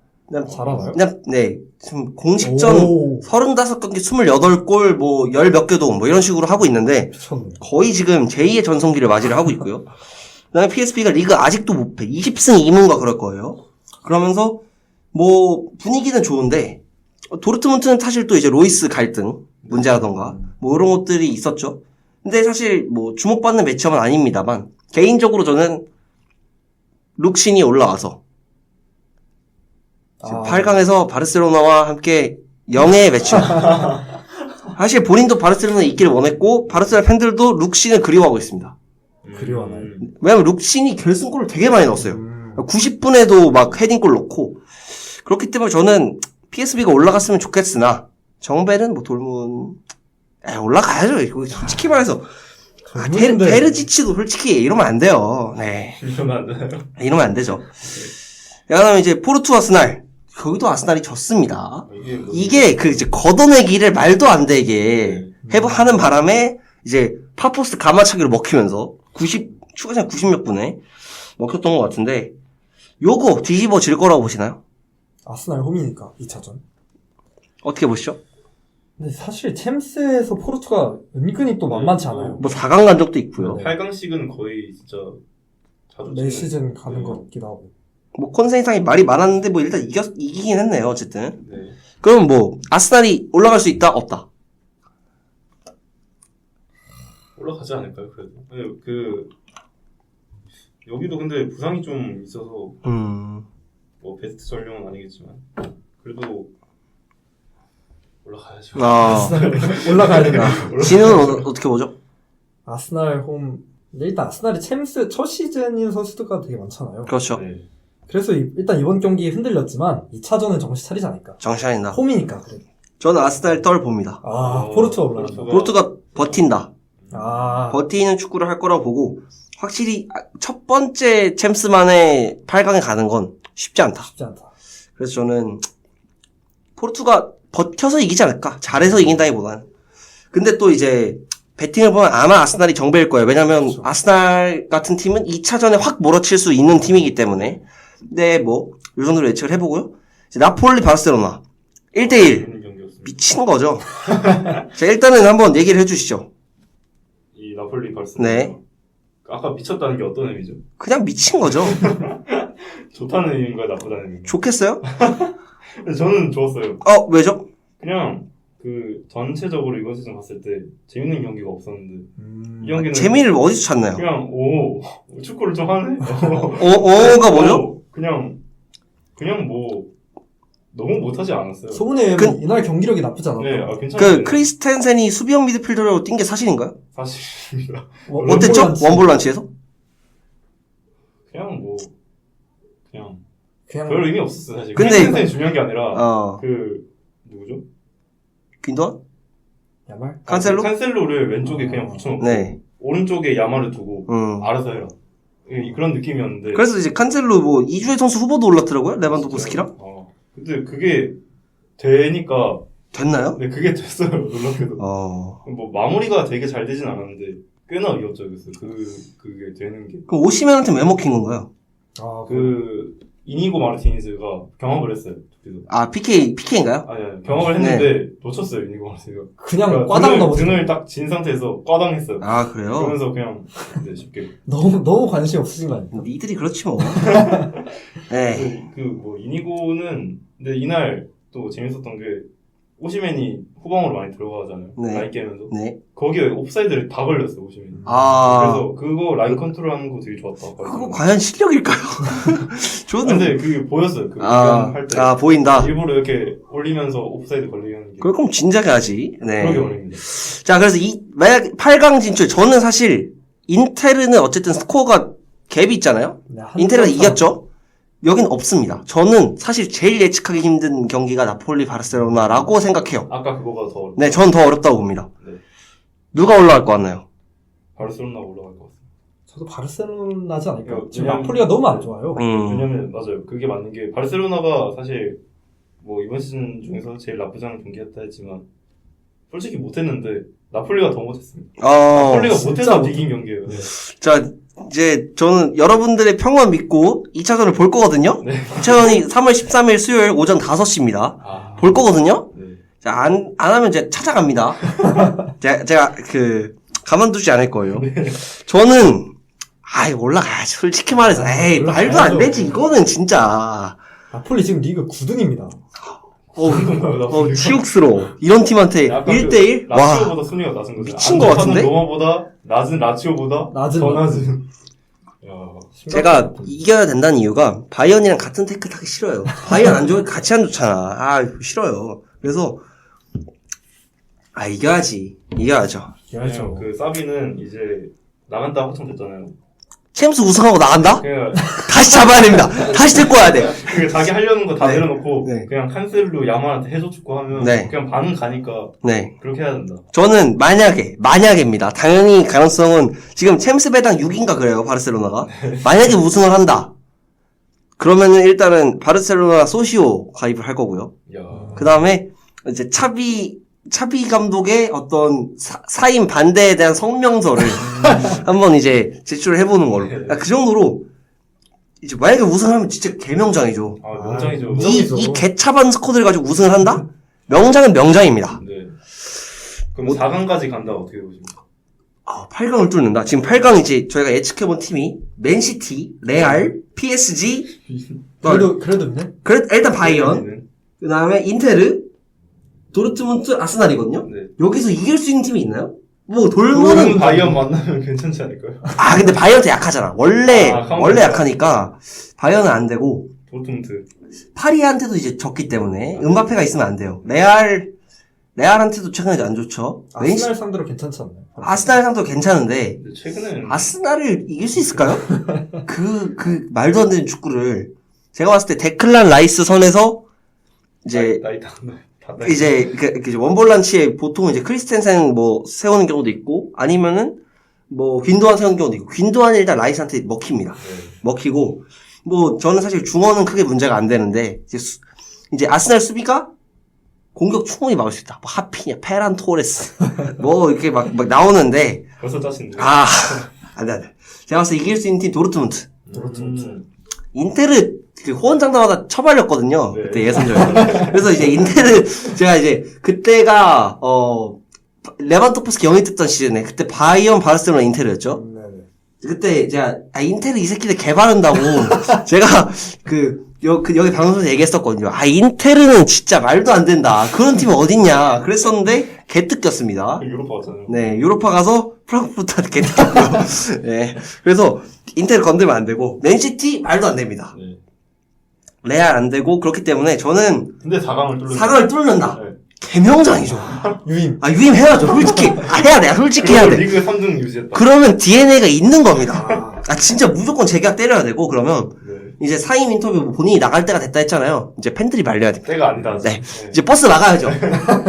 잘하나요?
그냥, 네. 지금 공식전
오.
35경기 28골, 뭐, 10 몇 개 도움, 뭐 이런 식으로 하고 있는데,
미쳤네.
거의 지금 제2의 전성기를 맞이를 하고 있고요. 그 다음에 PSV가 리그 아직도 못 패. 20승 2무인가 그럴 거예요. 그러면서, 뭐, 분위기는 좋은데, 도르트문트는 사실 또 이제 로이스 갈등, 문제라던가, 뭐 이런 것들이 있었죠. 근데 사실 뭐 주목받는 매치업은 아닙니다만, 개인적으로 저는 룩신이 올라와서, 8강에서 바르셀로나와 함께 영예의 매치업. 사실 본인도 바르셀로나에 있기를 원했고, 바르셀로나 팬들도 룩신을 그리워하고 있습니다.
그리워하나요?
왜냐면 룩신이 결승골을 되게 많이 넣었어요. 90분에도 막 헤딩골 넣고, 그렇기 때문에 저는 PSV가 올라갔으면 좋겠으나, 정배는 뭐 돌문, 올라가야죠. 이거 솔직히 말해서. 테르지치도 솔직히 이러면 안 돼요. 네.
이러면 안 되나요?
이러면 안 되죠. 그 다음에 이제 포르투 아스날. 거기도 아스날이 졌습니다. 이게 그 이제 걷어내기를 말도 안 되게 하는 바람에 이제 파포스 가마차기로 먹히면서 추가시간 90몇 분에 먹혔던 것 같은데, 요거 뒤집어 질 거라고 보시나요?
아스날 홈이니까 2차전.
어떻게 보시죠?
근데 사실 챔스에서 포르투가 은근히 또 만만치 않아요.
뭐 4강 간 적도 있고요.
8강씩은 거의 진짜 자주
매 시즌 가는 것 같기도 하고.
뭐 콘센상이 말이 많았는데 뭐 일단 이기긴 했네요. 어쨌든.
네.
그럼 뭐 아스날이 올라갈 수 있다? 없다?
올라가지 않을까요? 그래도. 근데 여기도 근데 부상이 좀 있어서 뭐 베스트 전력은 아니겠지만 그래도 올라가야죠.
올라가야 된다.
진우는 어떻게 보죠?
아스날 홈. 근데 일단 아스날이 챔스 첫 시즌인 선수들과 되게 많잖아요.
그렇죠.
네.
그래서 일단 이번 경기 흔들렸지만 2차전은 정신 차리지 않을까.
정샤인다.
홈이니까 그래도.
저는 아스날 떨 봅니다.
포르투가 올라간다.
포르투가 버틴다.
아.
버티는 축구를 할 거라고 보고 확실히 첫 번째 챔스만의 8강에 가는 건 쉽지 않다.
쉽지 않다.
그래서 저는 포르투가 버텨서 이기지 않을까? 잘해서 이긴다기보다는. 근데 또 이제 배팅을 보면 아마 아스날이 정배일 거예요. 왜냐면
그렇죠.
아스날 같은 팀은 2차전에 확 몰아칠 수 있는 팀이기 때문에. 네, 뭐, 요 정도로 예측을 해보고요. 이제 나폴리 바르셀로나 1대1 미친 거죠. 자, 일단은 한번 얘기를 해주시죠.
이 나폴리 바르셀로나.
네.
아까 미쳤다는 게 어떤 의미죠?
그냥 미친 거죠.
좋다는 의미인가요? 나쁘다는 의미인가요?
좋겠어요?
저는 좋았어요.
왜죠?
그냥 전체적으로 이번 시즌 봤을 때 재밌는 경기가 없었는데 이 경기는
재미를 어디서 찾나요?
그냥 축구를 좀 하네.
가 뭐죠?
그냥 뭐 너무 못하지 않았어요.
소문에 의하면 이날 경기력이 나쁘지 않았다.
네, 괜찮아요.
크리스텐센이 수비형 미드필더로 뛴 게 사실인가요?
사실입니다.
어땠죠? 원볼란치에서?
그냥
그냥
별 의미 없었어요 사실.
근데
크리스텐센이 중요한 게 아니라 누구죠?
빈도안?
야말?
칸셀로를 왼쪽에 그냥 붙여놓고
네.
오른쪽에 야마를 두고 알아서 해라. 그런 느낌이었는데.
그래서 이제 칸셀로 뭐 이주의 선수 후보도 올랐더라고요. 레반도프스키랑.
근데 그게 되니까.
됐나요?
네, 그게 됐어요. 놀랍게도. 뭐 마무리가 되게 잘 되진 않았는데 꽤나 위협적이었어요. 그게 되는 게.
그럼 오시멘한테 왜 먹힌 건가요?
이니고 마르티니즈가 경험을 했어요.
PK인가요?
아니, 경험을 했는데 놓쳤어요, 이니고 마르티니즈가.
그냥 꽈당 넘었어요.
등을 딱 진 상태에서 꽈당했어요.
아, 그래요?
그러면서 그냥 쉽게.
너무 관심이 없으신 거 아니에요?
니들이 그렇지 뭐. 네.
이니고는 근데 이날 또 재밌었던 게 오시멘이 후방으로 많이 들어가잖아요.
네.
라인 깨면서.
네.
거기에 옵사이드를 다 걸렸어요, 오시멘이. 그래서 그거 라인 컨트롤하는 거 되게 좋았다.
그거 과연 실력일까요?
근데 그게 보였어요. 할 때.
보인다.
일부러 이렇게 올리면서 옵사이드 걸리게 하는 게.
그럼 진작에 하지. 네.
그러게 어렵니다.
자, 그래서 만약 8강 진출, 저는 사실 인테르는 어쨌든 스코어가 갭이 있잖아요.
네,
인테르가 이겼죠. 여긴 없습니다. 저는 사실 제일 예측하기 힘든 경기가 나폴리 바르셀로나라고 생각해요.
아까 그거가 더 어렵다.
네, 전 더 어렵다고 봅니다.
네.
누가 올라갈 것 같나요?
바르셀로나 올라갈 것 같습니다.
저도 바르셀로나지 않을까요? 지금
왜냐면-
나폴리가 너무 안 좋아요.
왜냐면 맞아요. 그게 맞는 게 바르셀로나가 사실 뭐 이번 시즌 중에서 제일 나쁘지 않은 경기였다 했지만 솔직히 못했는데 나폴리가 더 못했습니다. 나폴리가 못해서 이긴 경기예요. 네.
자, 이제 저는 여러분들의 평만 믿고 2차전을 볼 거거든요.
네.
2차전이 3월 13일 수요일 오전 5시입니다. 볼 거거든요.
네.
자, 안 하면 제가 찾아갑니다. 제가 가만두지 않을 거예요. 저는 올라가야지. 솔직히 말해서 말도 안 되지. 이거는 진짜
나폴리 지금 리그 9등입니다.
치욕스러워. 이런 팀한테 1대1?
라치오보다 순위가 낮은 거죠.
미친 것 같은데?
로마보다 낮은 라치오보다 더 낮은.
제가 이겨야 된다는 이유가 바이언이랑 같은 태클 타기 싫어요. 바이언 안 좋아, 같이 안 좋잖아. 싫어요. 그래서 이겨야죠.
이겨야죠.
그 사비는 이제 나간다 확정됐잖아요.
챔스 우승하고 나간다?
그냥
다시 잡아야 됩니다. 다시 데리고 와야 돼.
자기 하려는 거 다
네.
내려놓고
네.
그냥 칸셀로 야마한테 해줘 축구 하면
네.
그냥 반은 가니까
네.
그렇게 해야 된다.
저는 만약에입니다. 당연히 가능성은 지금 챔스 배당 6인가 그래요. 바르셀로나가. 만약에 우승을 한다. 그러면은 일단은 바르셀로나 소시오 가입을 할 거고요. 그 다음에 이제 차비 감독의 어떤 사임 반대에 대한 성명서를 한번 이제 제출을 해보는 걸로. 그 정도로 이제 만약에 우승하면 진짜 개명장이죠.
명장이죠.
이 개차반 스쿼드를 가지고 우승을 한다? 명장은 명장입니다.
네. 그럼 4강까지 간다 어떻게 보십니까?
8강을 뚫는다. 지금 8강 이제 저희가 예측해본 팀이 맨시티, 레알, PSG,
그래도 있네?
일단 바이언, 그 다음에 인테르, 도르트문트, 아스날이거든요.
네.
여기서 이길 수 있는 팀이 있나요? 뭐
돌고는 바이언 만나면 괜찮지 않을까요?
근데 바이언도 약하잖아. 원래
카운터.
약하니까 바이언은 안 되고
도르트문트.
파리한테도 이제 졌기 때문에 음바페가 있으면 안 돼요. 레알한테도 최근에 안 좋죠.
아스날 상대로 괜찮지 않나요?
아스날 상도 괜찮은데
근데 최근에는
아스날을 이길 수 있을까요? 그 말도 안 되는 축구를 제가 봤을 때 데클란 라이스 선에서 이제
나이 다
이제 그 원볼란치에 보통 이제 크리스텐센 뭐 세우는 경우도 있고 아니면은 뭐 귄도안 세우는 경우도 있고 귄도안이 일단 라이스한테 먹힙니다. 먹히고 뭐 저는 사실 중원은 크게 문제가 안 되는데 이제 아스날 수비가 공격 충분히 막을 수 있다. 뭐 하피냐, 페란 토레스 뭐 이렇게 막 나오는데
벌써 짜신데.
안 돼. 제가 봤을 때 이길 수 있는 팀 도르트문트. 인테르 호언장담하다 처발렸거든요.
네.
그때 예선전에. 그래서 이제 인테르 제가 이제 그때가 레반도프스키 영입 됐던 시즌에 그때 바이언 바르셀로나 인테르였죠. 그때 제가 인텔은 이 새끼들 개바른다고 제가 여기 방송에서 얘기했었거든요. 인텔은 진짜 말도 안 된다. 그런 팀 어딨냐. 그랬었는데 개 뜯겼습니다.
유로파 갔잖아요.
네, 유로파 가서 프랑크푸르트한테 개 뜯겼고요. 네, 그래서 인텔 건들면 안 되고 맨시티 말도 안 됩니다.
네.
레알 안 되고 그렇기 때문에 저는
근데 4강을 뚫는
4강을 뚫는다.
네.
개명장이죠.
유임.
유임해야죠. 솔직히. 해야 돼. 솔직히 해야 돼.
리그 3등 유지했다.
그러면 DNA가 있는 겁니다. 진짜 무조건 재계약 때려야 되고, 그러면,
네.
이제 사임 인터뷰 본인이 나갈 때가 됐다 했잖아요. 이제 팬들이 말려야 됩니다.
때가 아니다.
네. 이제 버스 나가야죠.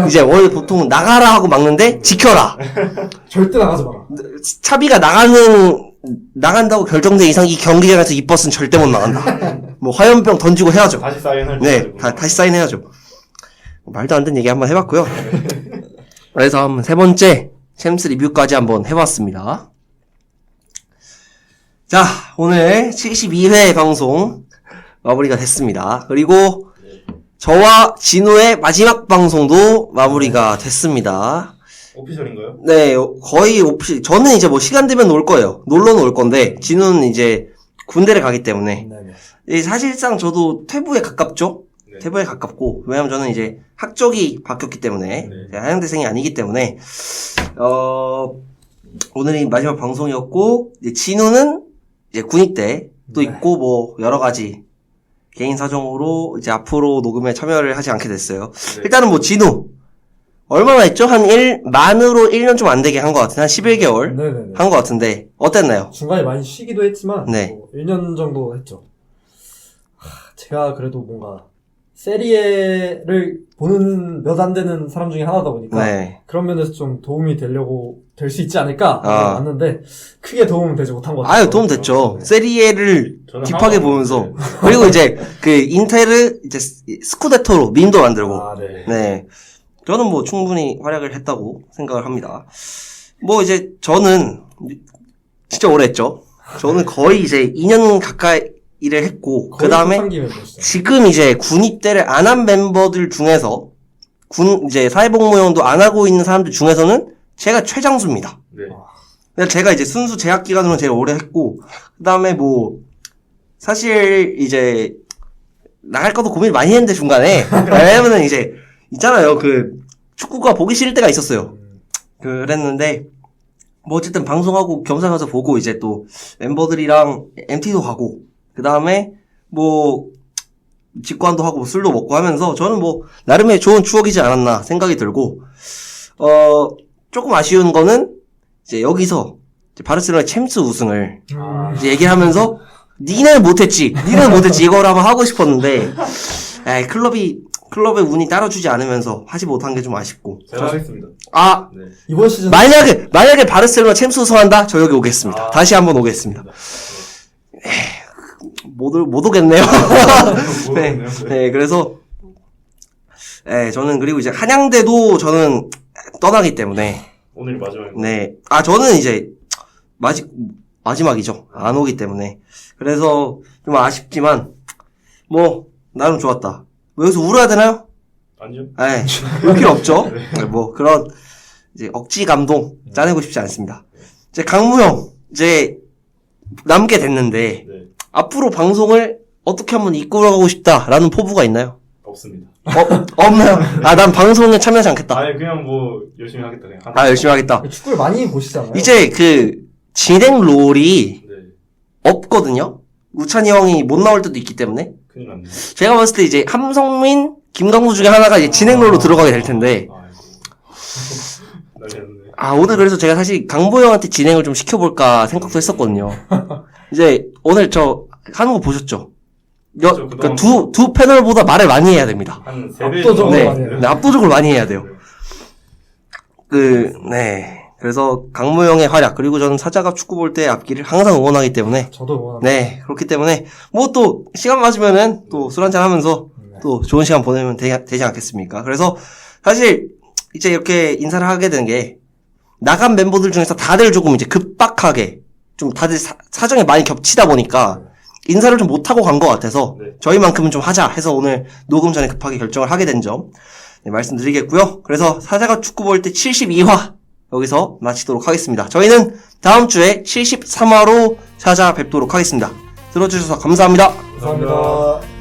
이제 원래 보통 나가라 하고 막는데, 지켜라.
절대 나가지 마라.
차비가 나간다고 결정된 이상 이 경기장에서 이 버스는 절대 못 나간다. 뭐 화염병 던지고 해야죠.
다시 사인할
네. 다시 사인해야죠. 말도 안 되는 얘기 한번 해봤고요. 그래서 한번 세 번째 챔스 리뷰까지 한번 해봤습니다. 자, 오늘 72회 방송 마무리가 됐습니다. 그리고 저와 진우의 마지막 방송도 마무리가 됐습니다.
오피셜인가요?
네, 거의 저는 이제 뭐 시간 되면 올 거예요. 놀러는 올 건데, 진우는 이제 군대를 가기 때문에.
네네.
사실상 저도 퇴부에 가깝죠?
네.
퇴부에 가깝고, 왜냐면 저는 이제 학적이 바뀌었기 때문에,
네.
제가 한양대생이 아니기 때문에, 오늘이 마지막 방송이었고, 이제 진우는 이제 군입대 또
네.
있고, 뭐, 여러 가지 개인 사정으로 이제 앞으로 녹음에 참여를 하지 않게 됐어요.
네.
일단은 뭐, 진우. 얼마나 했죠? 만으로 1년 좀 안 되게 한 것 같은데, 한 11개월
네네네.
한 것 같은데, 어땠나요?
중간에 많이 쉬기도 했지만,
네.
뭐 1년 정도 했죠. 제가 그래도 뭔가, 세리에를 보는 몇 안 되는 사람 중에 하나다 보니까,
네.
그런 면에서 좀 도움이 될 수 있지 않을까? 맞는데, 크게 도움은 되지 못한 것 같아요.
도움 됐죠.
네.
세리에를
저는
딥하게
하나도
보면서.
안
그리고 이제, 인텔을 이제 스쿠데토로 밈도 만들고.
네.
네. 저는 뭐 충분히 활약을 했다고 생각을 합니다. 뭐 이제 저는 진짜 오래 했죠. 저는 거의 이제 2년 가까이 일을 했고, 그 다음에 지금 이제 군 입대를 안 한 멤버들 중에서 이제 사회복무원도 안 하고 있는 사람들 중에서는 제가 최장수입니다.
네.
근데 제가 이제 순수 재학 기간으로는 제일 오래 했고, 그 다음에 뭐, 사실 이제, 나갈 것도 고민을 많이 했는데 중간에. 왜냐면은 이제, 있잖아요. 축구가 보기 싫을 때가 있었어요. 그랬는데, 뭐 어쨌든 방송하고 겸사 가서 보고 이제 또 멤버들이랑 MT도 가고, 그 다음에 뭐, 직관도 하고 술도 먹고 하면서 저는 뭐, 나름의 좋은 추억이지 않았나 생각이 들고, 조금 아쉬운 거는, 이제 여기서, 이제 바르셀로나 챔스 우승을 이제 얘기를 하면서, 니네는 못했지, 이걸 한번 하고 싶었는데, 클럽의 운이 따라주지 않으면서 하지 못한 게 좀 아쉽고.
제가 하겠습니다.
네.
이번 시즌.
만약에 바르셀로나 챔스 우승한다? 저 여기 오겠습니다. 다시 한번 오겠습니다. 못 오겠네요. 네, 그래서, 저는 그리고 이제 한양대도 저는 떠나기 때문에.
오늘 마지막입니다.
네. 저는 이제, 마지막이죠. 안 오기 때문에. 그래서 좀 아쉽지만, 뭐, 나름 좋았다. 여기서 울어야 되나요?
아니요.
울 필요 없죠. 뭐, 그런, 이제 억지 감동 짜내고 싶지 않습니다. 이제 강무형, 이제, 남게 됐는데,
네.
앞으로 방송을 어떻게 한번 이끌어가고 싶다라는 포부가 있나요?
없습니다.
없나요? 난 방송에 참여하지 않겠다.
아니, 그냥 뭐, 열심히 하겠다. 그냥
열심히 하겠다.
축구를 많이 보시잖아요.
이제 진행 롤이
네.
없거든요? 우찬이 형이 못 나올 때도 있기 때문에.
큰일 났네.
제가 봤을 때 이제 함성민, 김강수 중에 하나가 이제 진행 롤로 들어가게 될 텐데.
아이고.
오늘 그래서 제가 사실 강보 형한테 진행을 좀 시켜볼까 생각도 했었거든요. 이제 오늘 저 하는 거 보셨죠? 두 패널보다 말을 많이 해야 됩니다.
한 3배
압도적으로
네,
많이 해요.
압도적으로 많이 해야 돼요. 네. 그래서 강모 형의 활약, 그리고 저는 사자갑 축구 볼 때 앞길을 항상 응원하기 때문에.
저도 응원합니다.
네. 그렇기 때문에, 뭐 또, 시간 맞으면은 또 술 한잔 하면서 또 좋은 시간 보내면 되지 않겠습니까? 그래서 사실 이제 이렇게 인사를 하게 되는 게, 나간 멤버들 중에서 다들 조금 이제 급박하게, 좀 다들 사정이 많이 겹치다 보니까, 인사를 좀 못하고 간 것 같아서,
네.
저희만큼은 좀 하자 해서 오늘 녹음 전에 급하게 결정을 하게 된 점, 네, 말씀드리겠고요. 그래서 사자가 축구 볼 때 72화 여기서 마치도록 하겠습니다. 저희는 다음 주에 73화로 찾아뵙도록 하겠습니다. 들어주셔서 감사합니다.
감사합니다.